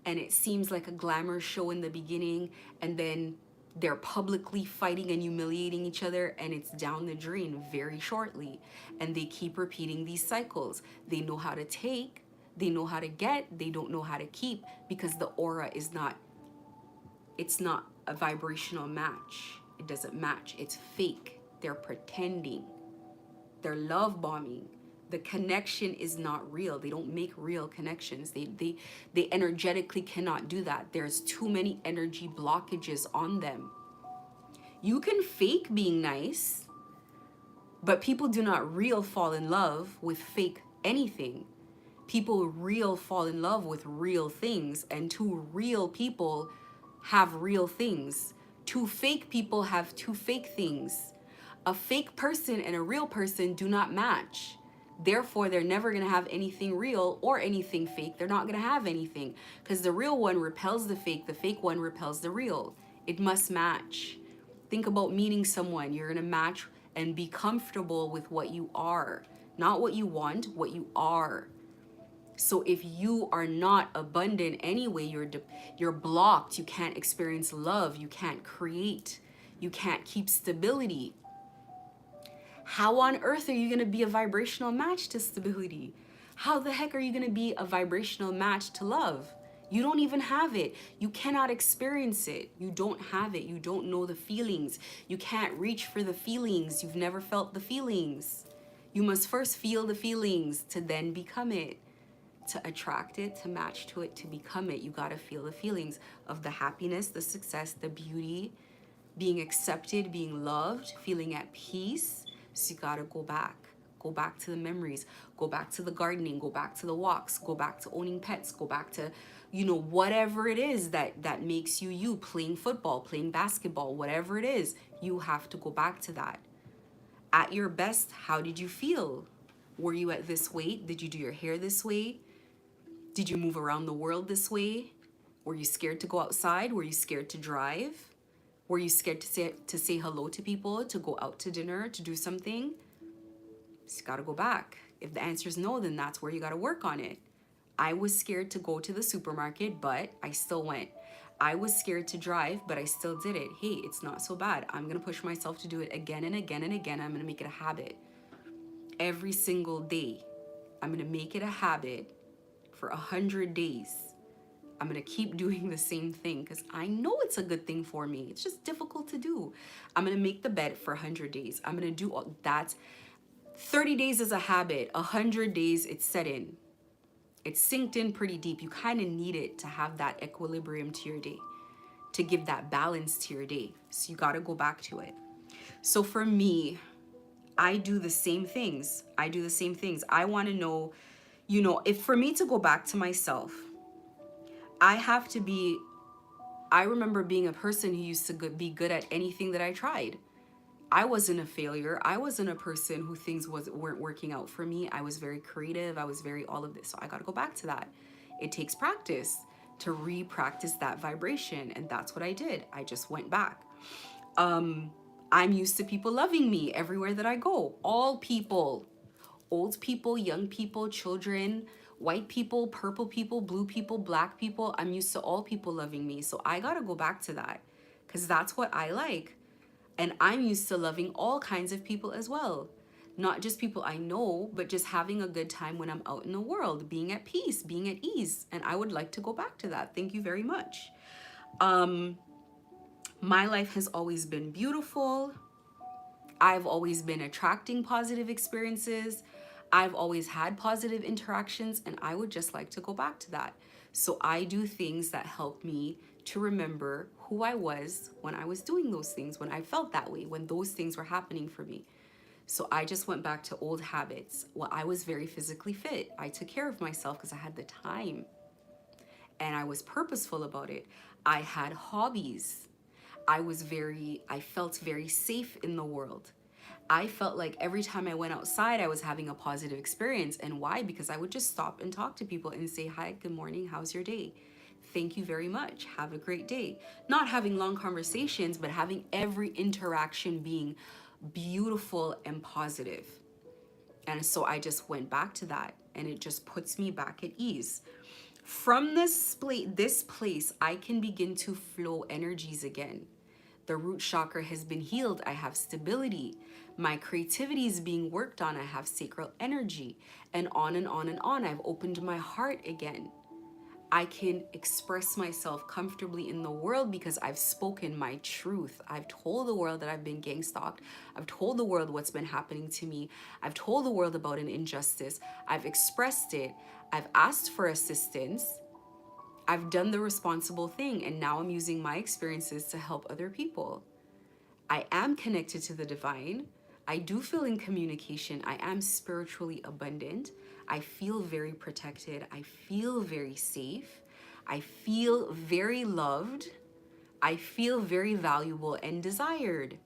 and it seems like a glamour show in the beginning, and then they're publicly fighting and humiliating each other, and it's down the drain very shortly. And they keep repeating these cycles. They know how to take, they know how to get, they don't know how to keep, because the aura is not, it's not a vibrational match. It doesn't match. It's fake. They're pretending. They're love bombing. The connection is not real. They don't make real connections. They energetically cannot do that. There's too many energy blockages on them. You can fake being nice, but people do not real fall in love with fake anything. People real fall in love with real things, and two real people have real things. Two fake people have two fake things. A fake person and a real person do not match. Therefore, they're never going to have anything real or anything fake. They're not going to have anything because the real one repels the fake one repels the real. It must match. Think about meeting someone. You're going to match and be comfortable with what you are, not what you want, what you are. So if you are not abundant anyway, you're blocked. You can't experience love. You can't create. You can't keep stability. How on earth are you going to be a vibrational match to stability? How the heck are you going to be a vibrational match to love? You don't even have it. You cannot experience it. You don't have it. You don't know the feelings. You can't reach for the feelings. You've never felt the feelings. You must first feel the feelings to then become it. To attract it, to match to it, to become it, you got to feel the feelings of the happiness, the success, the beauty, being accepted, being loved, feeling at peace. So you gotta go back to the memories, go back to the gardening, go back to the walks, go back to owning pets, go back to, you know, whatever it is that makes you, playing football, playing basketball, whatever it is, you have to go back to that. At your best, how did you feel? Were you at this weight? Did you do your hair this way? Did you move around the world this way? Were you scared to go outside? Were you scared to drive? Were you scared to say hello to people, to go out to dinner, to do something? So you gotta go back. If the answer is no, then that's where you gotta work on it. I was scared to go to the supermarket, but I still went. I was scared to drive, but I still did it. Hey, it's not so bad. I'm gonna push myself to do it again and again and again. I'm gonna make it a habit. Every single day, I'm gonna make it a habit for 100 days. I'm gonna keep doing the same thing because I know it's a good thing for me. It's just difficult to do. I'm gonna make the bed for 100 days. I'm gonna do all that. 30 days is a habit. 100 days, it's set in. It's synced in pretty deep. You kind of need it to have that equilibrium to your day, to give that balance to your day. So you got to go back to it. So for me, I do the same things. I want to know, if for me to go back to myself, I have to be, I remember being a person who used to be good at anything that I tried. I wasn't a failure. I wasn't a person who things weren't working out for me. I was very creative. I was very all of this. So I got to go back to that. It takes practice to re-practice that vibration. And that's what I did. I just went back. I'm used to people loving me everywhere that I go. All people, old people, young people, children, white people, purple people, blue people, black people. I'm used to all people loving me. So I got to go back to that because that's what I like. And I'm used to loving all kinds of people as well. Not just people I know, but just having a good time when I'm out in the world, being at peace, being at ease. And I would like to go back to that. Thank you very much. My life has always been beautiful. I've always been attracting positive experiences. I've always had positive interactions, and I would just like to go back to that. So I do things that help me to remember who I was when I was doing those things, when I felt that way, when those things were happening for me. So I just went back to old habits. Well, I was very physically fit. I took care of myself because I had the time and I was purposeful about it. I had hobbies. I felt very safe in the world. I felt like every time I went outside, I was having a positive experience. And why? Because I would just stop and talk to people and say, hi, good morning, how's your day? Thank you very much. Have a great day. Not having long conversations, but having every interaction being beautiful and positive. And so I just went back to that, and it just puts me back at ease. From this place, I can begin to flow energies again. The root chakra has been healed. I have stability. My creativity is being worked on. I have sacral energy, and on and on and on. I've opened my heart again. I can express myself comfortably in the world because I've spoken my truth. I've told the world that I've been gang stalked. I've told the world what's been happening to me. I've told the world about an injustice. I've expressed it. I've asked for assistance. I've done the responsible thing, and now I'm using my experiences to help other people. I am connected to the divine. I do feel in communication. I am spiritually abundant. I feel very protected. I feel very safe. I feel very loved. I feel very valuable and desired.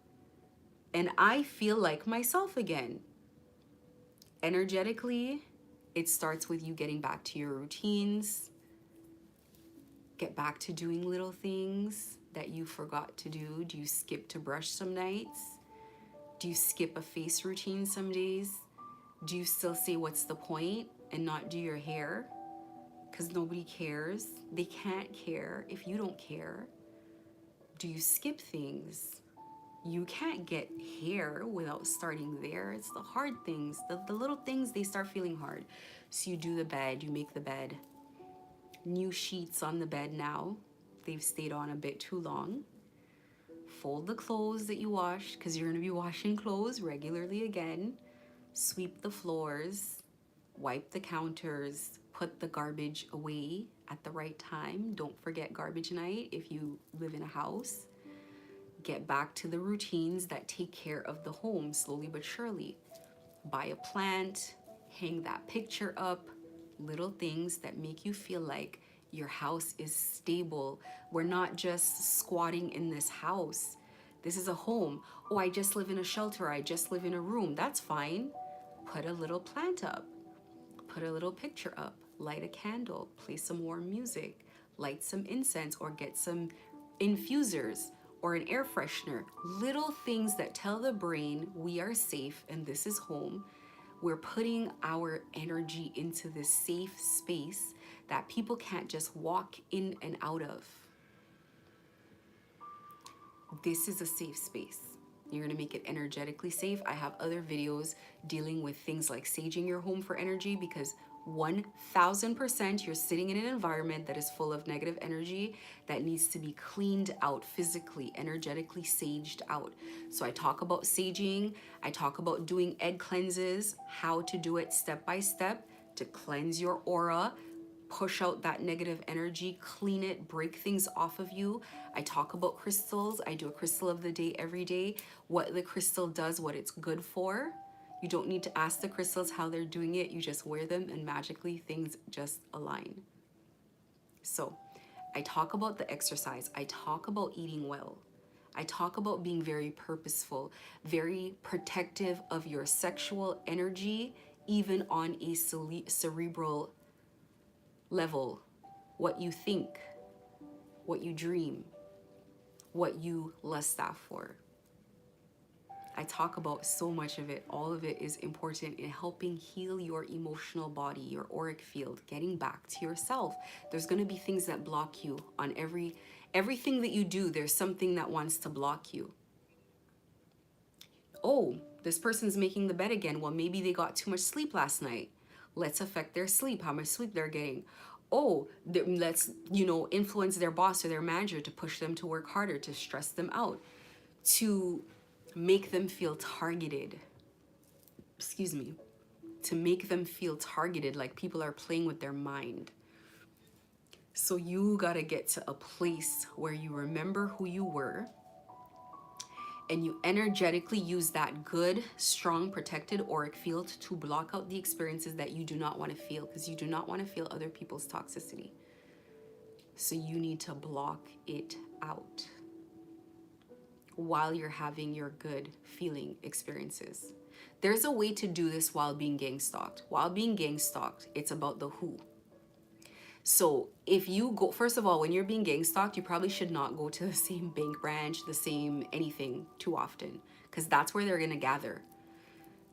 And I feel like myself again. Energetically, it starts with you getting back to your routines. Get back to doing little things that you forgot to do. Do you skip to brush some nights? Do you skip a face routine some days? Do you still say what's the point and not do your hair? Because nobody cares. They can't care if you don't care. Do you skip things? You can't get hair without starting there. It's the hard things. The little things, they start feeling hard. So you do the bed, you make the bed. New sheets on the bed now. They've stayed on a bit too long. Fold the clothes that you wash, because you're going to be washing clothes regularly again. Sweep the floors, wipe the counters, put the garbage away at the right time. Don't forget garbage night if you live in a house. Get back to the routines that take care of the home slowly but surely. Buy a plant, hang that picture up, little things that make you feel like your house is stable. We're not just squatting in this house. This is a home. Oh, I just live in a shelter. I just live in a room. That's fine. Put a little plant up. Put a little picture up. Light a candle. Play some warm music. Light some incense or get some infusers or an air freshener. Little things that tell the brain we are safe and this is home. We're putting our energy into this safe space that people can't just walk in and out of. This is a safe space. You're gonna make it energetically safe. I have other videos dealing with things like saging your home for energy, because 1000% you're sitting in an environment that is full of negative energy that needs to be cleaned out physically, energetically saged out. So I talk about saging, I talk about doing egg cleanses, how to do it step by step. to cleanse your aura, push out that negative energy, clean it, break things off of you. I talk about crystals. I do a crystal of the day every day, what the crystal does, what it's good for. You don't need to ask the crystals how they're doing it. You just wear them and magically things just align. So I talk about the exercise. I talk about eating well. I talk about being very purposeful, very protective of your sexual energy, even on a cerebral level. What you think, what you dream, what you lust after. I talk about so much of it. All of it is important in helping heal your emotional body, your auric field, getting back to yourself. There's going to be things that block you on everything that you do. There's something that wants to block you. Oh, this person's making the bed again. Well, maybe they got too much sleep last night. Let's affect their sleep, how much sleep they're getting. Oh, let's, influence their boss or their manager to push them to work harder, to stress them out, to make them feel targeted. Excuse me. To make them feel targeted, like people are playing with their mind. So you gotta get to a place where you remember who you were and you energetically use that good, strong, protected auric field to block out the experiences that you do not want to feel, because you do not want to feel other people's toxicity. So you need to block it out while you're having your good feeling experiences. There's a way to do this while being gang stalked. While being gang stalked, it's about the who. So if you go, first of all, when you're being gang stalked, you probably should not go to the same bank branch, the same anything too often, because that's where they're going to gather.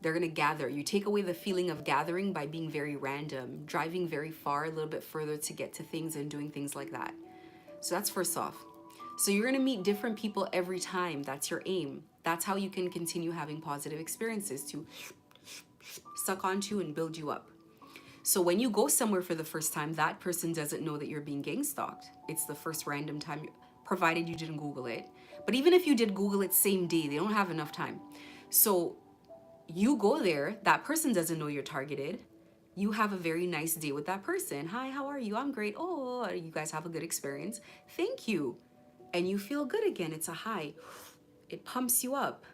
They're going to gather. You take away the feeling of gathering by being very random, driving very far, a little bit further to get to things and doing things like that. So that's first off. So you're going to meet different people every time. That's your aim. That's how you can continue having positive experiences, to suck onto and build you up. So when you go somewhere for the first time, that person doesn't know that you're being gang stalked. It's the first random time, provided you didn't Google it. But even if you did Google it same day, they don't have enough time. So you go there, that person doesn't know you're targeted. You have a very nice day with that person. Hi, how are you? I'm great. Oh, you guys have a good experience. Thank you. And you feel good again. It's a high. It pumps you up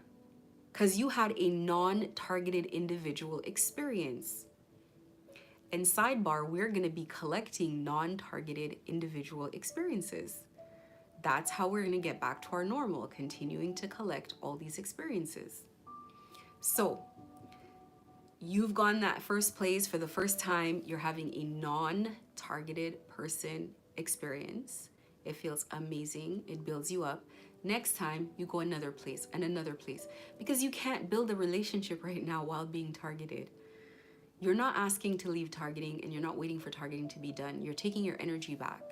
because you had a non-targeted individual experience. And sidebar, we're going to be collecting non-targeted individual experiences. That's how we're going to get back to our normal, continuing to collect all these experiences. So you've gone that first place for the first time. You're having a non-targeted person experience. It feels amazing. It builds you up. Next time, you go another place and another place, because you can't build a relationship right now while being targeted. You're not asking to leave targeting, and you're not waiting for targeting to be done. You're taking your energy back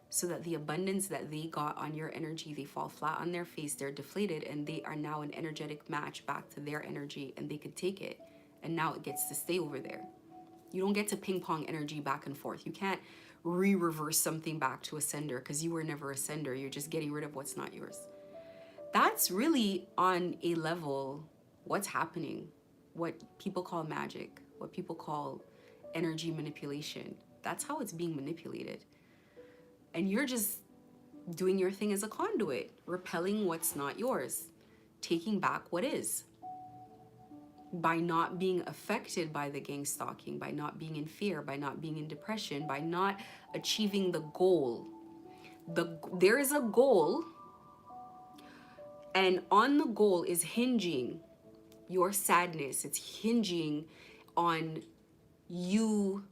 so that the abundance that they got on your energy, they fall flat on their face, they're deflated, and they are now an energetic match back to their energy, and they could take it, and now it gets to stay over there. You don't get to ping pong energy back and forth. You can't reverse something back to a sender, because you were never a sender. You're just getting rid of what's not yours. That's really on a level what's happening, what people call magic, what people call energy manipulation. That's how it's being manipulated. And you're just doing your thing as a conduit, repelling what's not yours, taking back what is. By not being affected by the gang stalking, by not being in fear, by not being in depression, by not achieving the goal. There is a goal, and on the goal is hinging your sadness. It's hinging on you.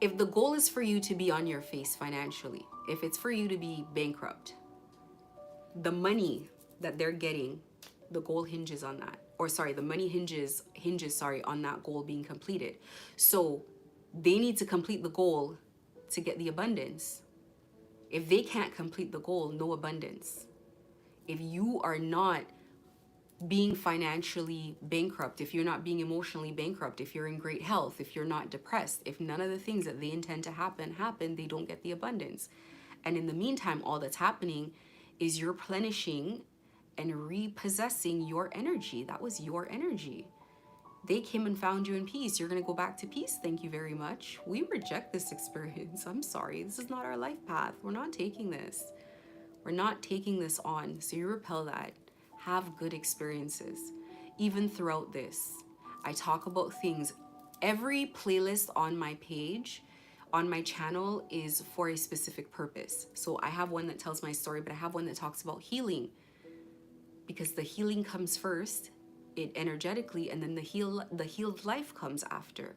If the goal is for you to be on your face financially, if it's for you to be bankrupt, the money that they're getting, the goal hinges on that. Or sorry, the money hinges on that goal being completed. So they need to complete the goal to get the abundance. If they can't complete the goal, no abundance. If you are not being financially bankrupt, if you're not being emotionally bankrupt, if you're in great health, if you're not depressed, if none of the things that they intend to happen, they don't get the abundance. And in the meantime, all that's happening is you're replenishing and repossessing your energy. That was your energy. They came and found you in peace. You're going to go back to peace. Thank you very much. We reject this experience. I'm sorry. This is not our life path. We're not taking this. We're not taking this on. So you repel that. Have good experiences. Even throughout this, I talk about things. Every playlist on my page, on my channel, is for a specific purpose. So I have one that tells my story, but I have one that talks about healing, because the healing comes first, it energetically, and then the healed life comes after.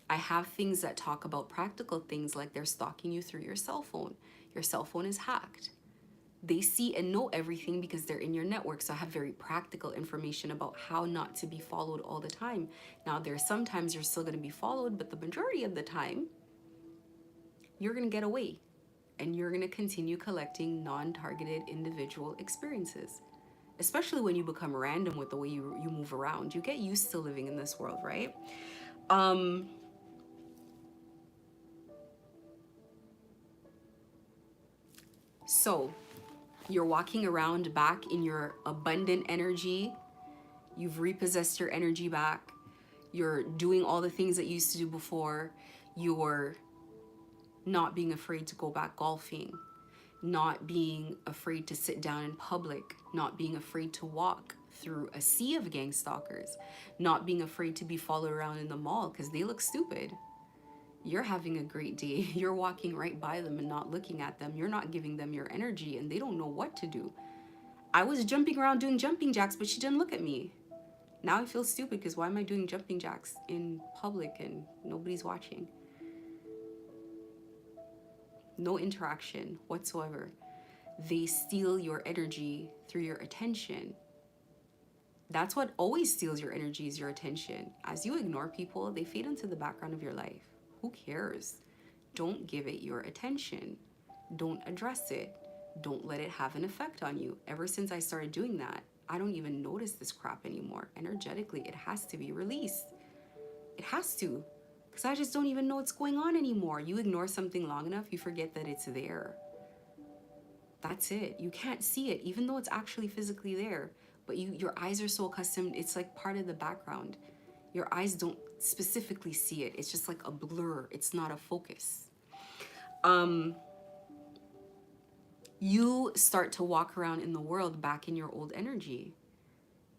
I have things that talk about practical things, like they're stalking you through your cell phone. Your cell phone is hacked. They see and know everything because they're in your network. So I have very practical information about how not to be followed all the time. Now, there's sometimes you're still going to be followed, but the majority of the time, you're going to get away and you're going to continue collecting non-targeted individual experiences. Especially when you become random with the way you move around. You get used to living in this world, right? So you're walking around back in your abundant energy. You've repossessed your energy back. You're doing all the things that you used to do before. You're not being afraid to go back golfing, not being afraid to sit down in public, not being afraid to walk through a sea of gang stalkers, not being afraid to be followed around in the mall because they look stupid. You're having a great day. You're walking right by them and not looking at them. You're not giving them your energy and they don't know what to do. I was jumping around doing jumping jacks, but she didn't look at me. Now I feel stupid because why am I doing jumping jacks in public and nobody's watching? No interaction whatsoever. They steal your energy through your attention. That's what always steals your energy, is your attention. As you ignore people, they fade into the background of your life. Who cares? Don't give it your attention. Don't address it. Don't let it have an effect on you. Ever since I started doing that, I don't even notice this crap anymore. Energetically, it has to be released. It has to. Because I just don't even know what's going on anymore. You ignore something long enough, you forget that it's there. That's it. You can't see it, even though it's actually physically there. But your eyes are so accustomed, it's like part of the background. Your eyes don't specifically see it. It's just like a blur. It's not a focus. You start to walk around in the world back in your old energy.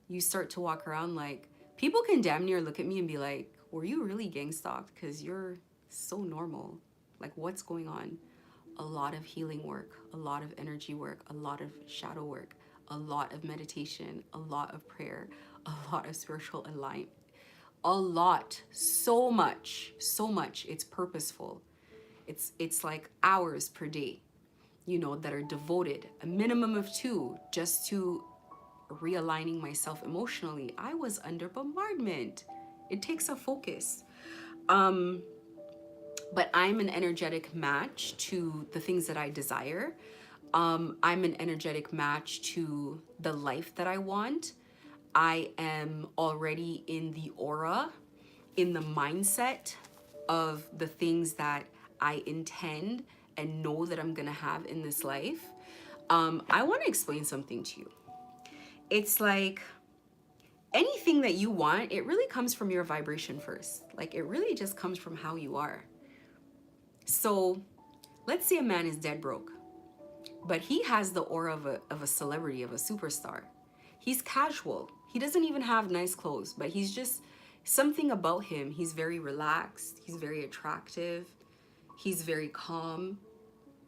You start to walk around like, people can damn near look at me and be like, were you really gang stalked? Because you're so normal. Like, what's going on? A lot of healing work, a lot of energy work, a lot of shadow work, a lot of meditation, a lot of prayer, a lot of spiritual alignment. A lot, so much. It's purposeful. It's like hours per day, that are devoted, a minimum of 2, just to realigning myself emotionally. I was under bombardment. It takes a focus. But I'm an energetic match to the things that I desire. I'm an energetic match to the life that I want. I am already in the aura, in the mindset of the things that I intend and know that I'm gonna have in this life. I want to explain something to you. It's like anything that you want, it really comes from your vibration first. Like, it really just comes from how you are. So let's say a man is dead broke, but he has the aura of a celebrity, of a superstar. He's casual. He doesn't even have nice clothes, but he's just something about him. He's very relaxed. He's very attractive. He's very calm.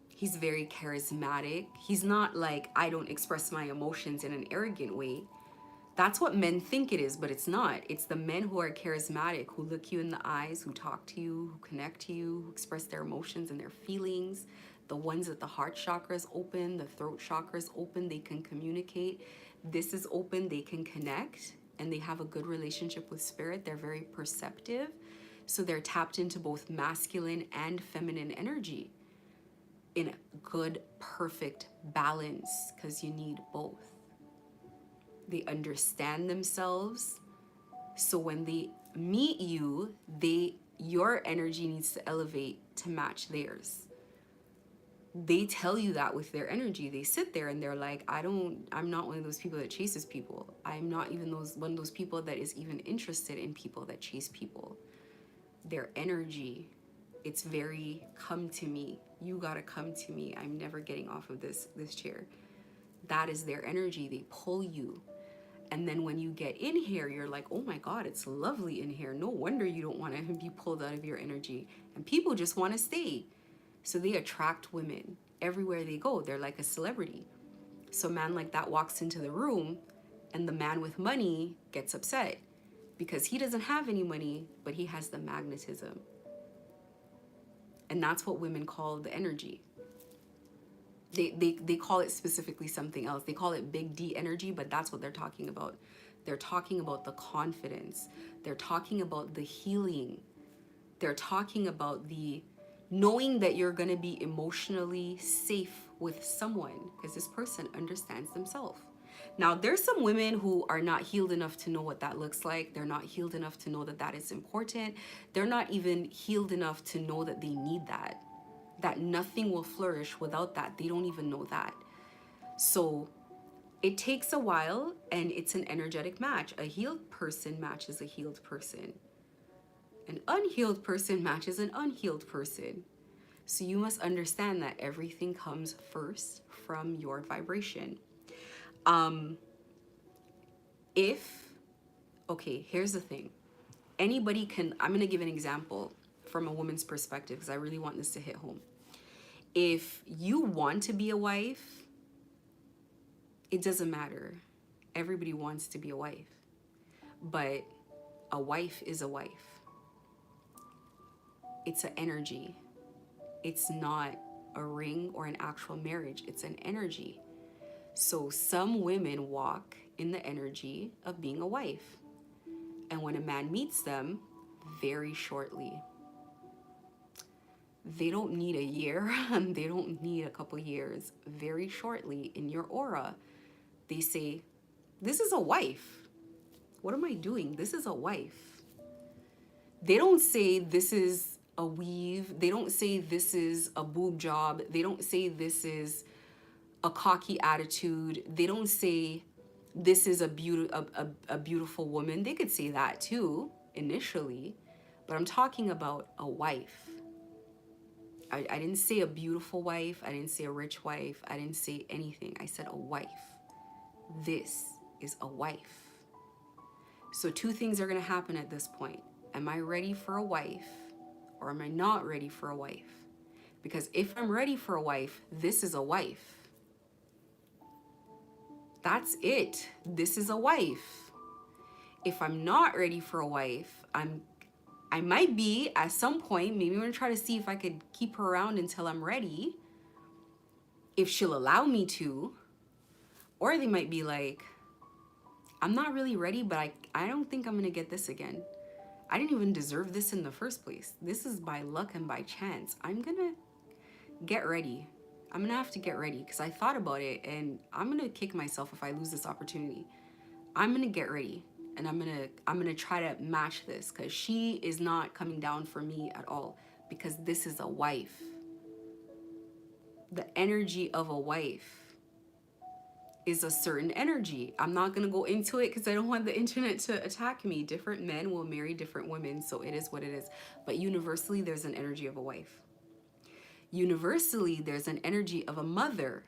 He's very charismatic. He's not like, I don't express my emotions in an arrogant way. That's what men think it is, but it's not. It's the men who are charismatic, who look you in the eyes, who talk to you, who connect to you, who express their emotions and their feelings. The ones that the heart chakra is open, the throat chakra is open, they can communicate. This is open, they can connect, and they have a good relationship with spirit. They're very perceptive. So they're tapped into both masculine and feminine energy in a good, perfect balance, because you need both. They understand themselves. So when they meet you, your energy needs to elevate to match theirs. They tell you that with their energy. They sit there and they're like, I'm not one of those people that chases people. I'm not even one of those people that is even interested in people that chase people. Their energy, it's very, come to me. You gotta come to me. I'm never getting off of this chair. That is their energy. They pull you. And then when you get in here, you're like, oh my God, it's lovely in here. No wonder you don't want to be pulled out of your energy. And people just want to stay. So they attract women everywhere they go. They're like a celebrity. So a man like that walks into the room and the man with money gets upset because he doesn't have any money, but he has the magnetism. And that's what women call the energy. They call it specifically something else. They call it big D energy, but that's what they're talking about. They're talking about the confidence. They're talking about the healing. They're talking about the knowing that you're going to be emotionally safe with someone because this person understands themselves. Now, there's some women who are not healed enough to know what that looks like. They're not healed enough to know that that is important. They're not even healed enough to know that they need that nothing will flourish without that. They don't even know that. So it takes a while, and it's an energetic match. A healed person matches a healed person. An unhealed person matches an unhealed person. So you must understand that everything comes first from your vibration. Okay, here's the thing. Anybody can, I'm going to give an example from a woman's perspective because I really want this to hit home. If you want to be a wife, it doesn't matter. Everybody wants to be a wife. But a wife is a wife. It's an energy. It's not a ring or an actual marriage. It's an energy. So some women walk in the energy of being a wife. And when a man meets them, very shortly, they don't need a year, they don't need a couple years. Very shortly in your aura, they say, this is a wife. What am I doing? This is a wife. They don't say this is a weave. They don't say this is a boob job. They don't say this is a cocky attitude. They don't say this is a beautiful woman. They could say that too, initially. But I'm talking about a wife. I didn't say a beautiful wife. I didn't say a rich wife. I didn't say anything. I said a wife. This is a wife. So two things are going to happen at this point. Am I ready for a wife or am I not ready for a wife? Because if I'm ready for a wife, this is a wife. That's it. This is a wife. If I'm not ready for a wife, I might be at some point. Maybe I'm going to try to see if I could keep her around until I'm ready, if she'll allow me to. Or they might be like, I'm not really ready, but I don't think I'm going to get this again. I didn't even deserve this in the first place. This is by luck and by chance. I'm going to get ready. I'm going to have to get ready because I thought about it and I'm going to kick myself if I lose this opportunity. I'm going to get ready and I'm going to try to match this because she is not coming down for me at all because this is a wife. The energy of a wife is a certain energy. I'm not going to go into it because I don't want the internet to attack me. Different men will marry different women, so it is what it is. But universally, there's an energy of a wife. Universally, there's an energy of a mother.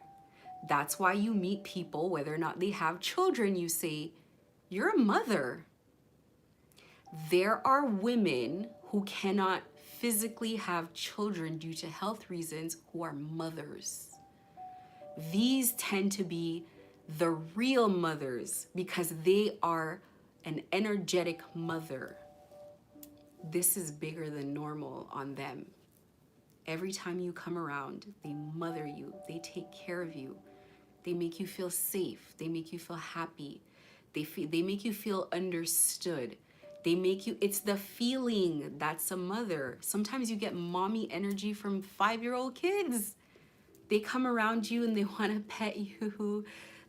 That's why you meet people, whether or not they have children, you say, you're a mother. There are women who cannot physically have children due to health reasons who are mothers. These tend to be the real mothers because they are an energetic mother. This is bigger than normal on them. Every time you come around, they mother you. They take care of you. They make you feel safe. They make you feel happy. They make you feel understood. They make you, it's the feeling that's a mother. Sometimes you get mommy energy from 5-year-old kids. They come around you and they want to pet you.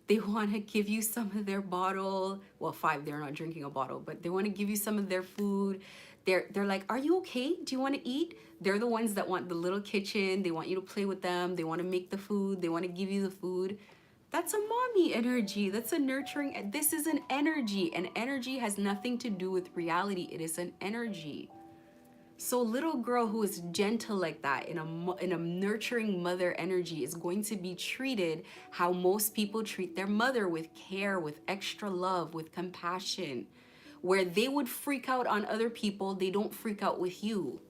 They want to give you some of their bottle. Well, 5, they're not drinking a bottle, but they want to give you some of their food. They're like, are you okay? Do you want to eat? They're the ones that want the little kitchen. They want you to play with them. They want to make the food. They want to give you the food. That's a mommy energy. That's a nurturing. This is an energy. And energy has nothing to do with reality. It is an energy. So little girl who is gentle like that in a nurturing mother energy is going to be treated how most people treat their mother, with care, with extra love, with compassion. Where they would freak out on other people, they don't freak out with you.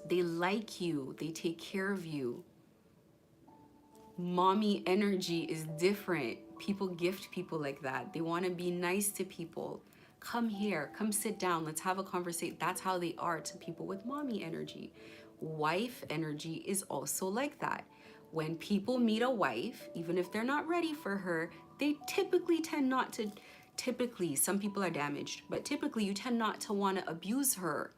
They like you. They take care of you. Mommy energy is different. People gift people like that. They want to be nice to people. Come here, come sit down, let's have a conversation. That's how they are to people with mommy energy. Wife energy is also like that. When people meet a wife, even if they're not ready for her, they typically tend not to, some people are damaged, but typically you tend not to want to abuse her.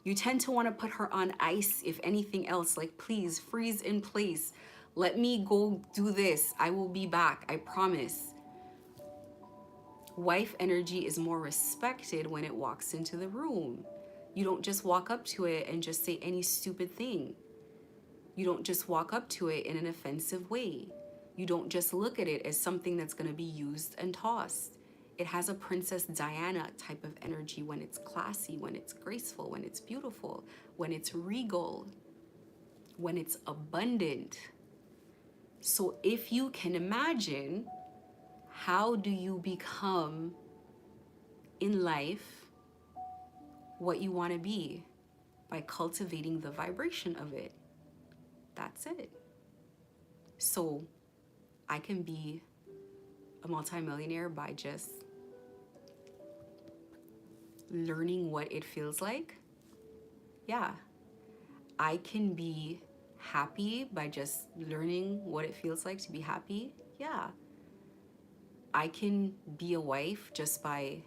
You tend to want to put her on ice, if anything else, like, please freeze in place. Let me go do this. I will be back. I promise. Wife energy is more respected when it walks into the room. You don't just walk up to it and just say any stupid thing. You don't just walk up to it in an offensive way. You don't just look at it as something that's going to be used and tossed. It has a Princess Diana type of energy when it's classy, when it's graceful, when it's beautiful, when it's regal, when it's abundant. So if you can imagine, how do you become in life what you want to be? By cultivating the vibration of it. That's it. So I can be a multimillionaire by just learning what it feels like. Yeah. I can be happy by just learning what it feels like to be happy. Yeah. I can be a wife just by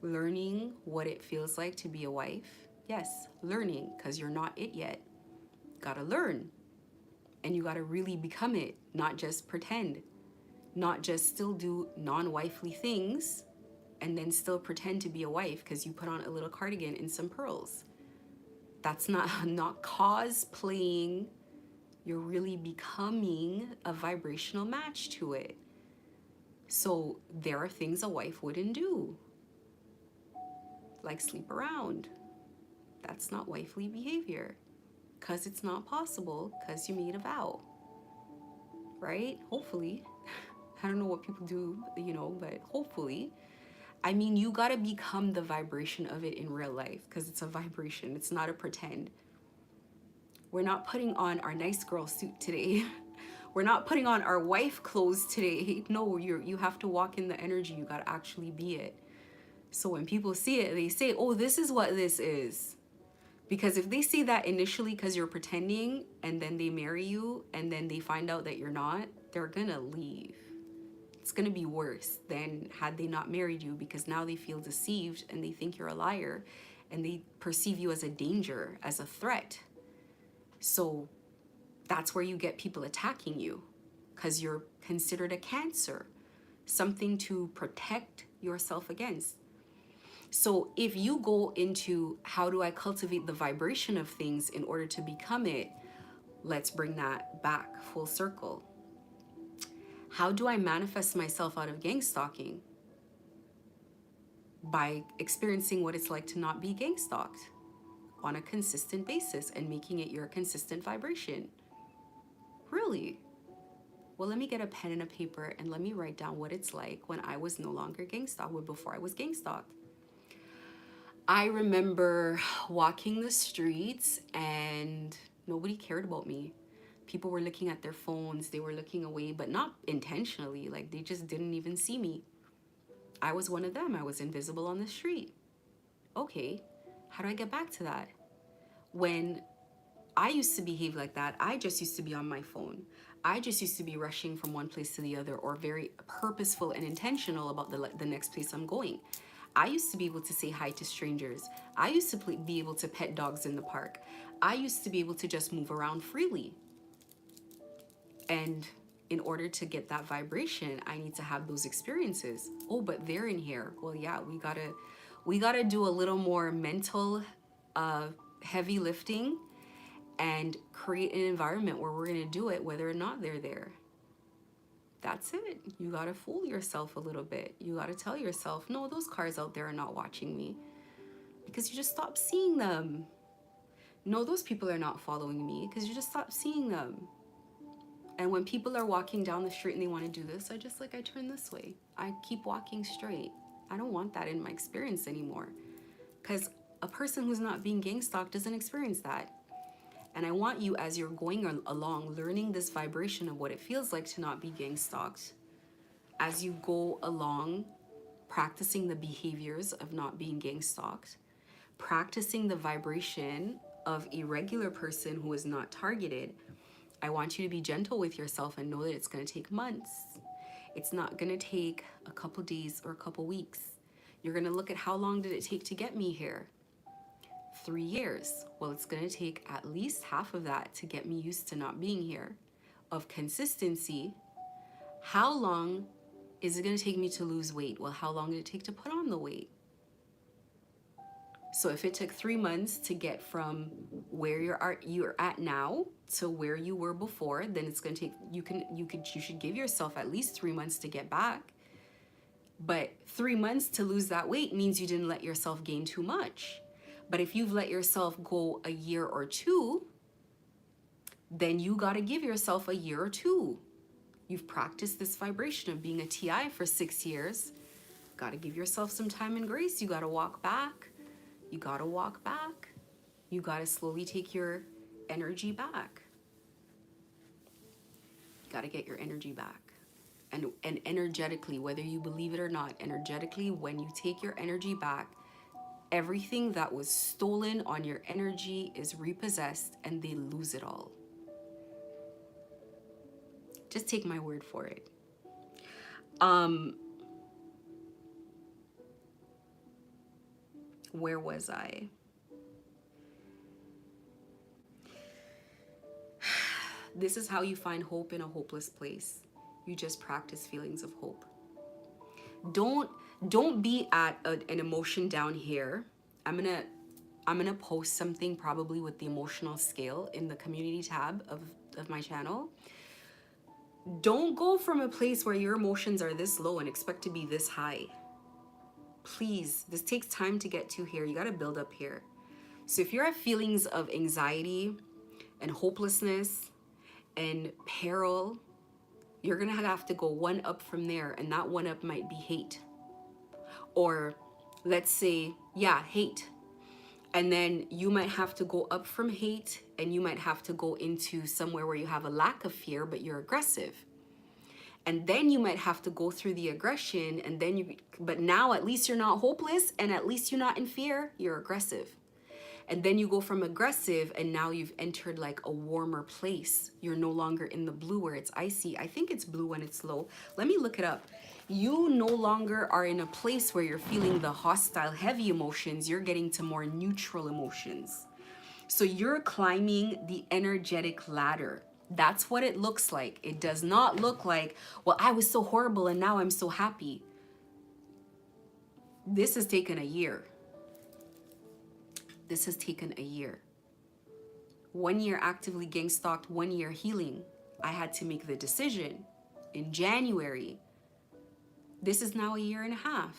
learning what it feels like to be a wife. Yes, learning, because you're not it yet. Gotta learn. And you gotta really become it, not just pretend. Not just still do non-wifely things and then still pretend to be a wife because you put on a little cardigan and some pearls. That's not cosplaying. You're really becoming a vibrational match to it. So there are things a wife wouldn't do, like sleep around. That's not wifely behavior, because it's not possible, because you made a vow, right? Hopefully. I don't know what people do, but hopefully. I mean, you gotta become the vibration of it in real life, because it's a vibration. It's not a pretend. We're not putting on our nice girl suit today. We're not putting on our wife clothes today. No, you have to walk in the energy. You gotta actually be it. So when people see it, they say, oh, this is what this is. Because if they see that initially because you're pretending, and then they marry you, and then they find out that you're not, they're gonna leave. It's gonna be worse than had they not married you, because now they feel deceived and they think you're a liar and they perceive you as a danger, as a threat. So that's where you get people attacking you, because you're considered a cancer, something to protect yourself against. So if you go into how do I cultivate the vibration of things in order to become it, let's bring that back full circle. How do I manifest myself out of gang stalking? By experiencing what it's like to not be gang stalked on a consistent basis and making it your consistent vibration. Really? Well, let me get a pen and a paper and let me write down what it's like when I was no longer gang stalked, before I was gang stalked. I remember walking the streets and nobody cared about me. People were looking at their phones, they were looking away, but not intentionally, like they just didn't even see me. I was one of them. I was invisible on the street. Okay, how do I get back to that? When I used to behave like that, I just used to be on my phone. I just used to be rushing from one place to the other, or very purposeful and intentional about the next place I'm going. I used to be able to say hi to strangers. I used to be able to pet dogs in the park. I used to be able to just move around freely. And in order to get that vibration, I need to have those experiences. Oh, but they're in here. Well, yeah, we We got to do a little more mental heavy lifting and create an environment where we're going to do it whether or not they're there. That's it. You got to fool yourself a little bit. You got to tell yourself, no, those cars out there are not watching me, because you just stop seeing them. No, those people are not following me, because you just stop seeing them. And when people are walking down the street and they want to do this, I turn this way. I keep walking straight. I don't want that in my experience anymore, because a person who's not being gang stalked doesn't experience that. And I want you, as you're going along, learning this vibration of what it feels like to not be gang stalked, as you go along, practicing the behaviors of not being gang stalked, practicing the vibration of a regular person who is not targeted, I want you to be gentle with yourself and know that it's going to take months. It's not going to take a couple days or a couple weeks. You're going to look at how long did it take to get me here? 3 years. Well, it's going to take at least half of that to get me used to not being here. Of consistency, how long is it going to take me to lose weight? Well, how long did it take to put on the weight? So if it took 3 months to get from where you're at now to where you were before, then it's going to take, you should give yourself at least 3 months to get back. But 3 months to lose that weight means you didn't let yourself gain too much. But if you've let yourself go a year or two, then you got to give yourself a year or two. You've practiced this vibration of being a TI for 6 years. Got to give yourself some time and grace. You got to walk back. You got to walk back. You got to slowly take your energy back. You got to get your energy back. And energetically, whether you believe it or not, energetically, when you take your energy back, everything that was stolen on your energy is repossessed and they lose it all. Just take my word for it. Where was I? This is how you find hope in a hopeless place. You just practice feelings of hope. Don't be at an emotion down here. I'm gonna post something probably with the emotional scale in the community tab of my channel. Don't go from a place where your emotions are this low and expect to be this high. Please, this takes time to get to here. You got to build up here. So if you're at feelings of anxiety and hopelessness and peril, you're going to have to go one up from there. And that one up might be hate. Or let's say, hate. And then you might have to go up from hate, and you might have to go into somewhere where you have a lack of fear, but you're aggressive. And then you might have to go through the aggression, and then but now at least you're not hopeless, and at least you're not in fear, you're aggressive. And then you go from aggressive, and now you've entered like a warmer place. You're no longer in the blue where it's icy. I think it's blue when it's low. Let me look it up. You no longer are in a place where you're feeling the hostile, heavy emotions. You're getting to more neutral emotions. So you're climbing the energetic ladder. That's what it looks like. It does not look like, well, I was so horrible and now I'm so happy. This has taken a year. This has taken a year. 1 year actively gang stalked, 1 year healing. I had to make the decision in January. This is now a year and a half.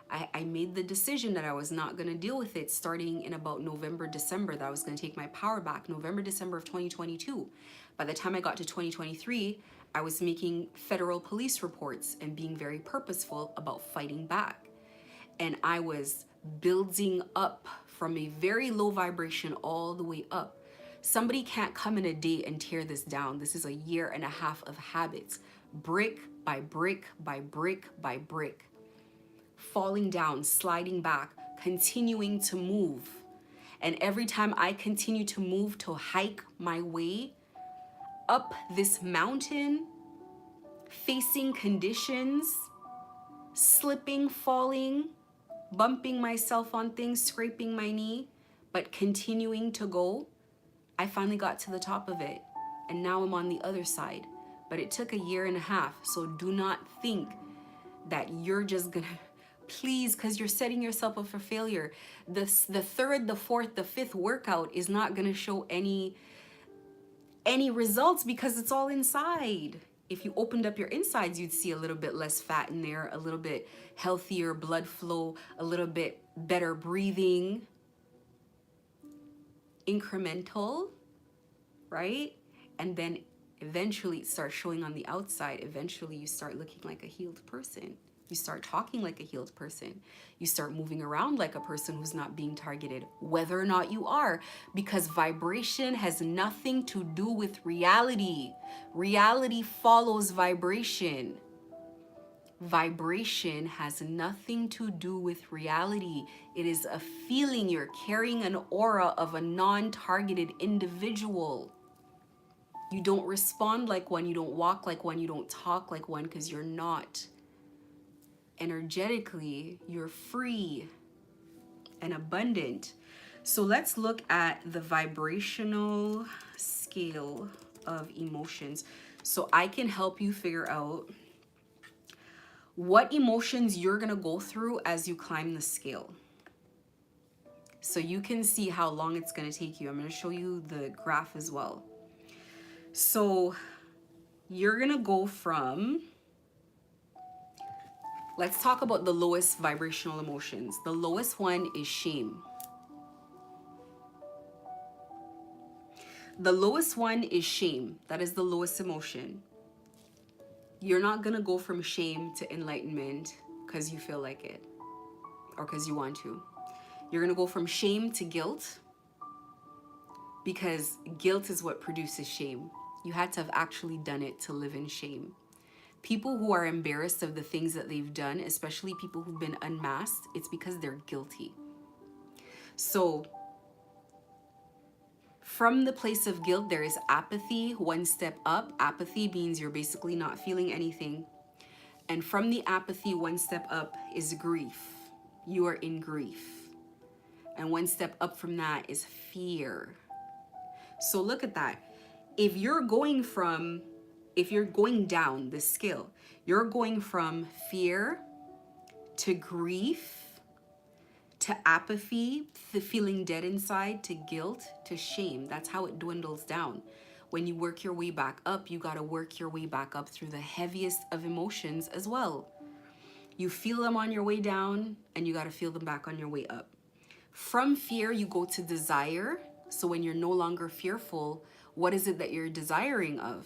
I made the decision that I was not going to deal with it starting in about November, December, that I was going to take my power back. November, December of 2022. By the time I got to 2023, I was making federal police reports and being very purposeful about fighting back. And I was building up from a very low vibration all the way up. Somebody can't come in a day and tear this down. This is a year and a half of habits. Brick by brick by brick by brick. Falling down, sliding back, continuing to move. And every time I continue to move to hike my way up this mountain, facing conditions, slipping, falling, bumping myself on things, scraping my knee, but continuing to go, I finally got to the top of it. And now I'm on the other side. But it took a year and a half. So do not think that you're just gonna Please, because you're setting yourself up for failure. The third, the fourth, the fifth workout is not going to show any results because it's all inside. If you opened up your insides, you'd see a little bit less fat in there, a little bit healthier blood flow, a little bit better breathing, incremental, right? And then eventually it starts showing on the outside. Eventually you start looking like a healed person. You start talking like a healed person. You start moving around like a person who's not being targeted, whether or not you are, because vibration has nothing to do with reality. Reality follows vibration. Vibration has nothing to do with reality. It is a feeling. You're carrying an aura of a non-targeted individual. You don't respond like one, you don't walk like one, you don't talk like one, because you're not. Energetically, you're free and abundant. So let's look at the vibrational scale of emotions. So I can help you figure out what emotions you're gonna go through as you climb the scale. So you can see how long it's gonna take you. I'm gonna show you the graph as well. So you're gonna go from, let's talk about the lowest vibrational emotions. The lowest one is shame. The lowest one is shame. That is the lowest emotion. You're not gonna go from shame to enlightenment because you feel like it or because you want to. You're gonna go from shame to guilt, because guilt is what produces shame. You had to have actually done it to live in shame. People who are embarrassed of the things that they've done, especially people who've been unmasked, it's because they're guilty. So from the place of guilt, there is apathy, one step up. Apathy means you're basically not feeling anything. And from the apathy, one step up is grief. You are in grief. And one step up from that is fear. So look at that. If you're going down the scale, you're going from fear to grief to apathy, to feeling dead inside, to guilt, to shame. That's how it dwindles down. When you work your way back up, you got to work your way back up through the heaviest of emotions as well. You feel them on your way down, and you got to feel them back on your way up. From fear, you go to desire. So when you're no longer fearful, what is it that you're desiring of?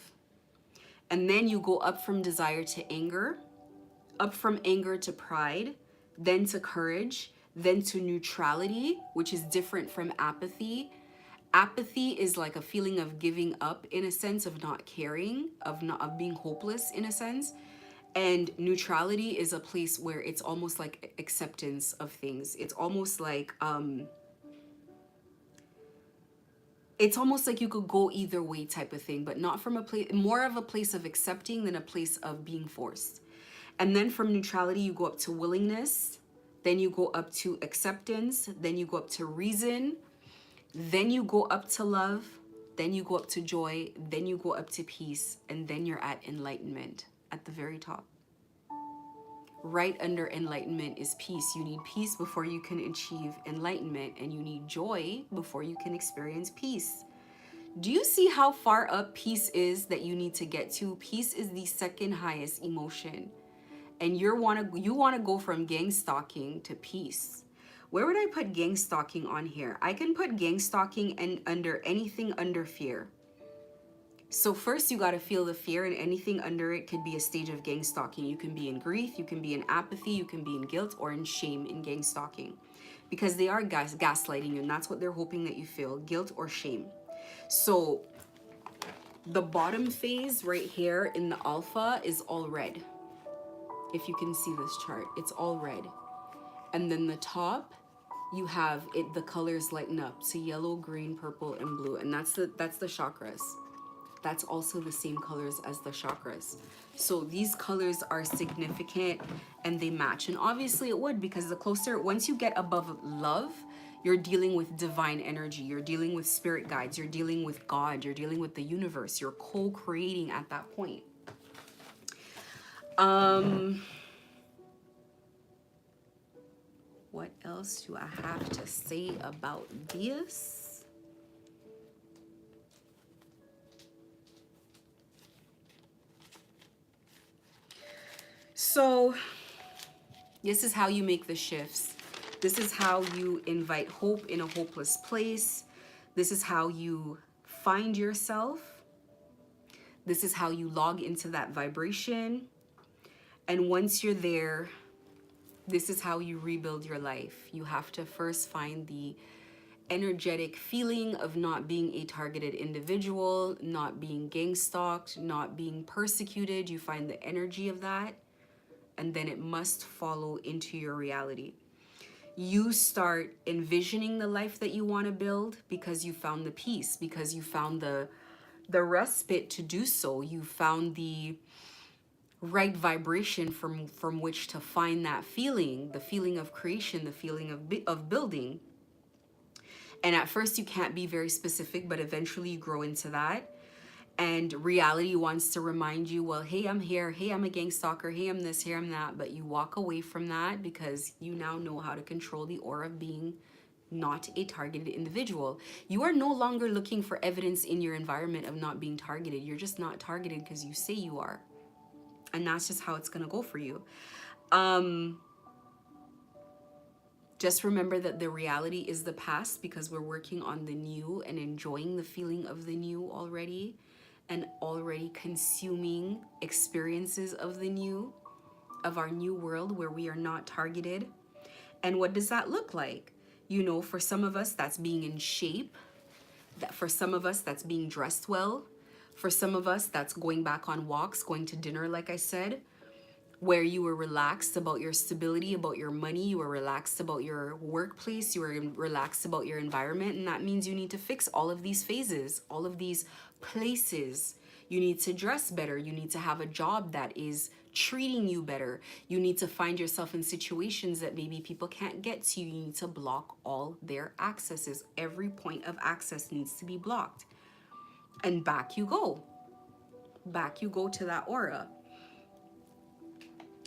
And then you go up from desire to anger, up from anger to pride, then to courage, then to neutrality, which is different from apathy. Apathy is like a feeling of giving up, in a sense, of not caring, of being hopeless, in a sense. And neutrality is a place where it's almost like acceptance of things. It's almost like you could go either way type of thing, but not from a place, more of a place of accepting than a place of being forced. And then from neutrality, you go up to willingness, then you go up to acceptance, then you go up to reason, then you go up to love, then you go up to joy, then you go up to peace, and then you're at enlightenment at the very top. Right under enlightenment is peace. You need peace before you can achieve enlightenment, and you need joy before you can experience peace. Do you see how far up peace is that you need to get to? Peace is the second highest emotion. And you want to go from gang stalking to peace. Where would I put gang stalking on here? I can put gang stalking and under anything under fear. So first you got to feel the fear, and anything under it could be a stage of gang stalking. You can be in grief, you can be in apathy, you can be in guilt, or in shame in gang stalking. Because they are gaslighting you, and that's what they're hoping that you feel, guilt or shame. So the bottom phase right here in the alpha is all red. If you can see this chart, it's all red. And then the top, you have it, the colors lighten up. So yellow, green, purple, and blue. And that's the chakras. That's also the same colors as the chakras. So these colors are significant and they match. And obviously it would, because the closer, once you get above love, you're dealing with divine energy. You're dealing with spirit guides. You're dealing with God. You're dealing with the universe. You're co-creating at that point. What else do I have to say about this? So this is how you make the shifts. This is how you invite hope in a hopeless place. This is how you find yourself. This is how you log into that vibration. And once you're there, this is how you rebuild your life. You have to first find the energetic feeling of not being a targeted individual, not being gang stalked, not being persecuted. You find the energy of that, and then it must follow into your reality. You start envisioning the life that you want to build because you found the peace, because you found the respite to do so. You found the right vibration from which to find that feeling, the feeling of creation, the feeling of building. And at first you can't be very specific, but eventually you grow into that. And reality wants to remind you, well, hey, I'm here. Hey, I'm a gang stalker. Hey, I'm this, here, I'm that. But you walk away from that because you now know how to control the aura of being not a targeted individual. You are no longer looking for evidence in your environment of not being targeted. You're just not targeted because you say you are. And that's just how it's going to go for you. Just remember that the reality is the past because we're working on the new and enjoying the feeling of the new already, and already consuming experiences of the new, of our new world where we are not targeted. And what does that look like? You know, for some of us, that's being in shape. That for some of us, that's being dressed well. For some of us, that's going back on walks, going to dinner, like I said, where you were relaxed about your stability, about your money, you were relaxed about your workplace, you were relaxed about your environment. And that means you need to fix all of these phases, all of these places. You need to dress better. You need to have a job that is treating you better. You need to find yourself in situations that maybe people can't get to you. You need to block all their accesses. Every point of access needs to be blocked. And back you go. Back you go to that aura.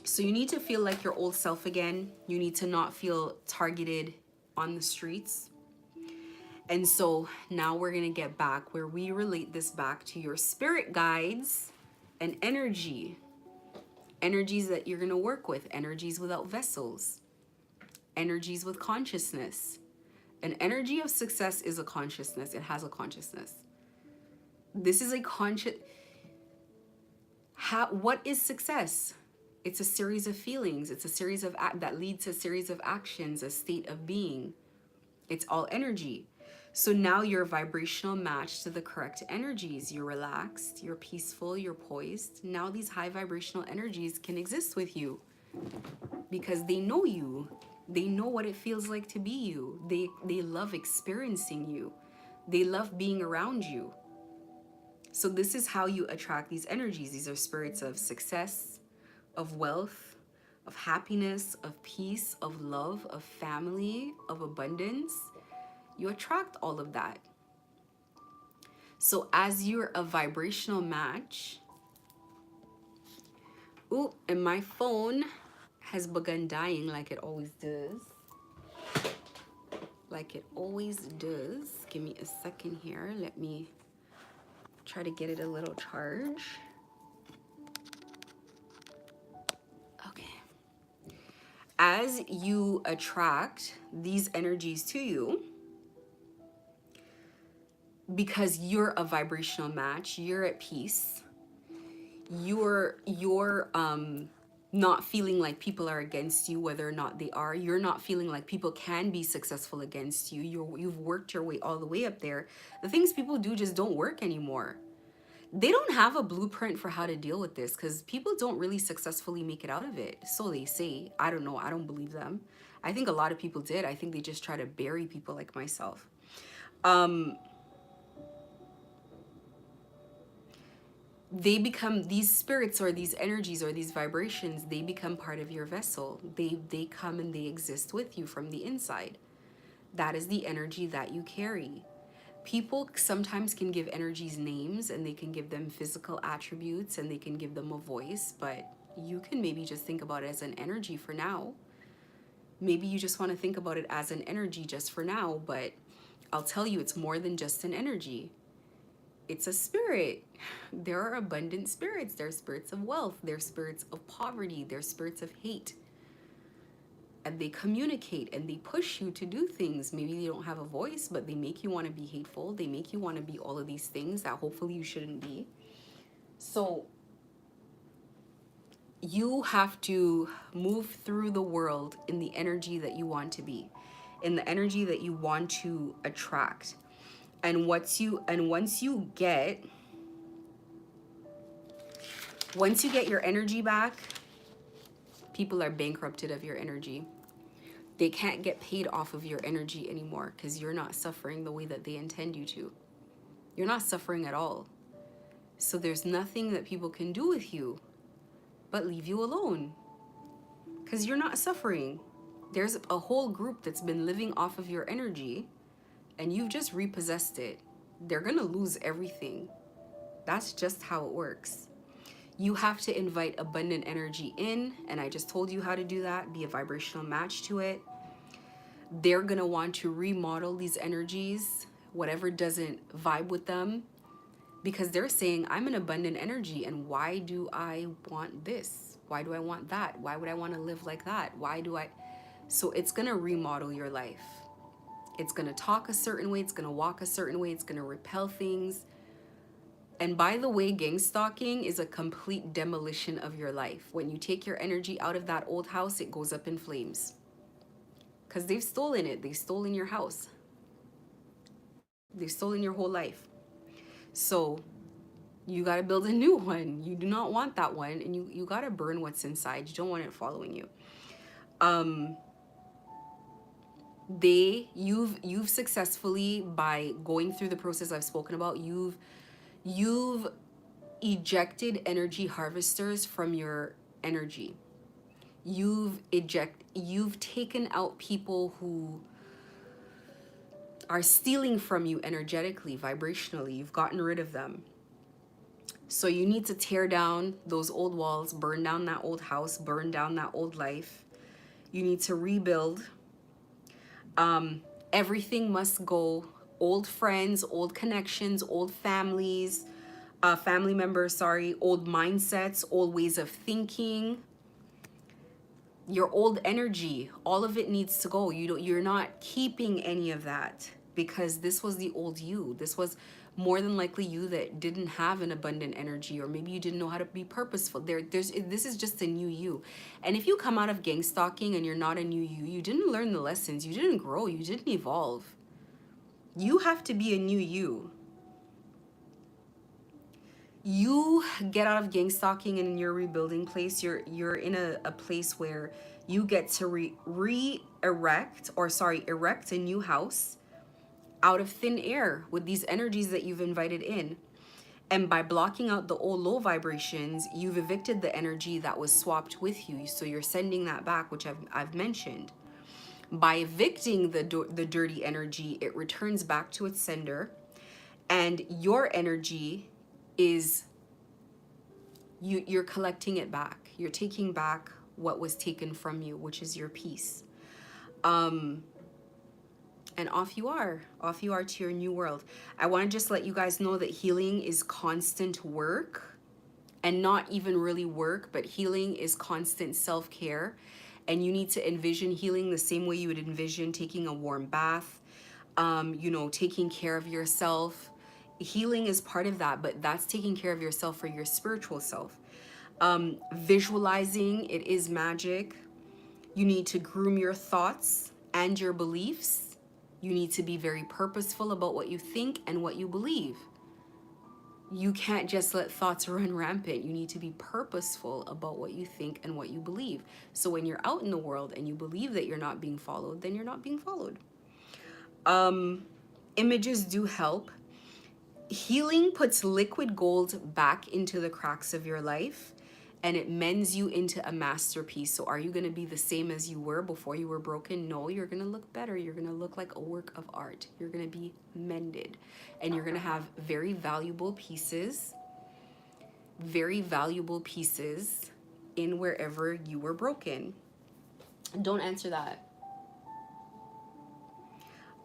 So you need to feel like your old self again. You need to not feel targeted on the streets. And so now we're going to get back where we relate this back to your spirit guides and energy. Energies that you're going to work with. Energies without vessels. Energies with consciousness. An energy of success is a consciousness. It has a consciousness. This is a conscious... What is success? It's a series of feelings. It's a series of that leads to a series of actions, a state of being. It's all energy. So now you're a vibrational match to the correct energies. You're relaxed, you're peaceful, you're poised. Now these high vibrational energies can exist with you because they know you. They know what it feels like to be you. They love experiencing you. They love being around you. So this is how you attract these energies. These are spirits of success, of wealth, of happiness, of peace, of love, of family, of abundance. You attract all of that. So as you're a vibrational match, ooh, and my phone has begun dying like it always does. Like it always does. Give me a second here. Let me try to get it a little charge. As you attract these energies to you, because you're a vibrational match, you're at peace, you're not feeling like people are against you, whether or not they are. You're not feeling like people can be successful against you. You've worked your way all the way up there. The things people do just don't work anymore. They don't have a blueprint for how to deal with this because people don't really successfully make it out of it. So they say. I don't know. I don't believe them. I think a lot of people did. I think they just try to bury people like myself. They become, these spirits or these energies or these vibrations, they become part of your vessel. They come and they exist with you from the inside. That is the energy that you carry. People sometimes can give energies names and they can give them physical attributes and they can give them a voice, but you can maybe just think about it as an energy for now. Maybe you just want to think about it as an energy just for now, but I'll tell you, it's more than just an energy. It's a spirit. There are abundant spirits. There are spirits of wealth. There are spirits of poverty. There are spirits of hate. And they communicate and they push you to do things. Maybe they don't have a voice, but they make you want to be hateful. They make you want to be all of these things that hopefully you shouldn't be. So you have to move through the world in the energy that you want to be, in the energy that you want to attract. And once you get your energy back, people are bankrupted of your energy. They can't get paid off of your energy anymore because you're not suffering the way that they intend you to. You're not suffering at all. So there's nothing that people can do with you but leave you alone because you're not suffering. There's a whole group that's been living off of your energy and you've just repossessed it. They're gonna lose everything. That's just how it works. You have to invite abundant energy in, and I just told you how to do that. Be a vibrational match to it. They're gonna want to remodel these energies, whatever doesn't vibe with them, because they're saying, I'm an abundant energy, and why do I want this? Why do I want that? Why would I want to live like that? Why do I? So it's gonna remodel your life. It's gonna talk a certain way, it's gonna walk a certain way, it's gonna repel things. And by the way, gang stalking is a complete demolition of your life. When you take your energy out of that old house, it goes up in flames. Because they've stolen it. They've stolen your house. They've stolen your whole life. So you got to build a new one. You do not want that one. And you got to burn what's inside. You don't want it following you. You've successfully, by going through the process I've spoken about, you've ejected energy harvesters from your energy. You've taken out people who are stealing from you energetically, vibrationally. You've gotten rid of them. So you need to tear down those old walls, burn down that old house, burn down that old life. You need to rebuild. Everything must go. Old friends, old connections, old families, family members, old mindsets, old ways of thinking, your old energy, all of it needs to go. You're not keeping any of that because this was the old you. This was more than likely you that didn't have an abundant energy, or maybe you didn't know how to be purposeful. This is just a new you. And if you come out of gang stalking and you're not a new you, you didn't learn the lessons, you didn't grow, you didn't evolve. You have to be a new you. You get out of gang stalking and in your rebuilding place, you're in a place where you get to erect a new house out of thin air with these energies that you've invited in. And by blocking out the old low vibrations, you've evicted the energy that was swapped with you. So you're sending that back, which I've mentioned. By evicting the dirty energy, it returns back to its sender, and your energy is you're collecting it back. You're taking back what was taken from you, which is your peace. And off you are to your new world. I want to just let you guys know that healing is constant work, and not even really work, but healing is constant self-care. And you need to envision healing the same way you would envision taking a warm bath, taking care of yourself. Healing is part of that, but that's taking care of yourself for your spiritual self. Visualizing, it is magic. You need to groom your thoughts and your beliefs. You need to be very purposeful about what you think and what you believe. You can't just let thoughts run rampant. You need to be purposeful about what you think and what you believe. So when you're out in the world and you believe that you're not being followed, then you're not being followed. Images do help. Healing puts liquid gold back into the cracks of your life, and it mends you into a masterpiece. So are you going to be the same as you were before you were broken? No, you're going to look better. You're going to look like a work of art. You're going to be mended, and you're going to have very valuable pieces in wherever you were broken. Don't answer that.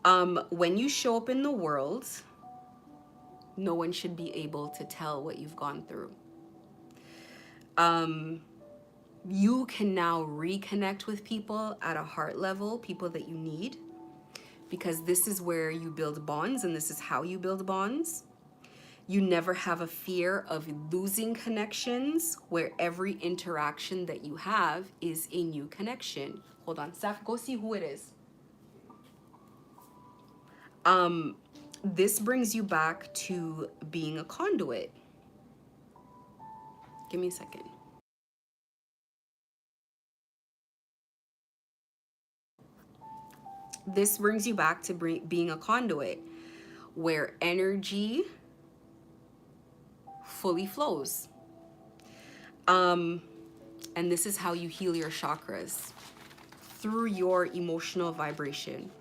When you show up in the world, no one should be able to tell what you've gone through. You can now reconnect with people at a heart level, people that you need, because this is where you build bonds and this is how you build bonds. You never have a fear of losing connections where every interaction that you have is a new connection. Hold on, Saf, go see who it is. This brings you back to being a conduit. Give me a second. This brings you back to being a conduit where energy fully flows. And this is how you heal your chakras, through your emotional vibration.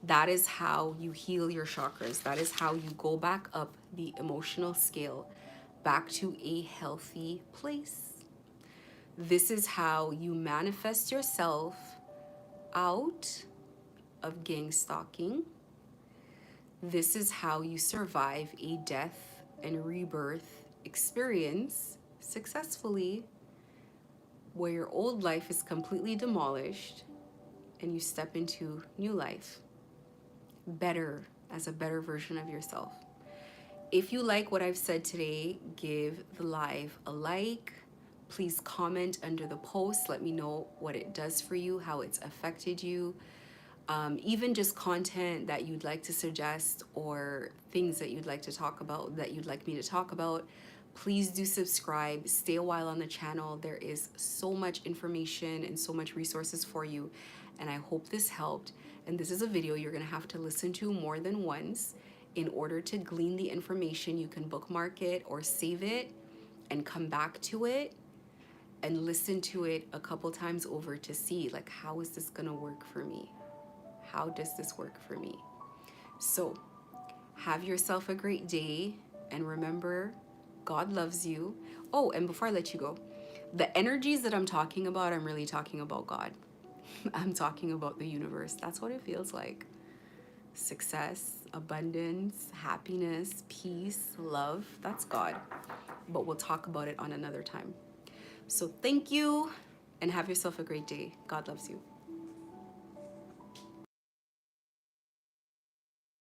That is how you heal your chakras. That is how you go back up the emotional scale, back to a healthy place. This is how you manifest yourself out of gang stalking. This is how you survive a death and rebirth experience successfully, where your old life is completely demolished and you step into new life, better, as a better version of yourself. If you like what I've said today, give the live a like. Please comment under the post. Let me know what it does for you, how it's affected you. Even just content that you'd like to suggest or things that you'd like to talk about, that you'd like me to talk about. Please do subscribe. Stay a while on the channel. There is so much information and so much resources for you. And I hope this helped. And this is a video you're going to have to listen to more than once in order to glean the information. You can bookmark it or save it and come back to it and listen to it a couple times over to see, like, how is this going to work for me? How does this work for me? So have yourself a great day, and remember, God loves you. Oh, and before I let you go, the energies that I'm talking about, I'm really talking about God. I'm talking about the universe. That's what it feels like. Success, abundance, happiness, peace, love, that's God. But we'll talk about it on another time. So thank you, and have yourself a great day. God loves you.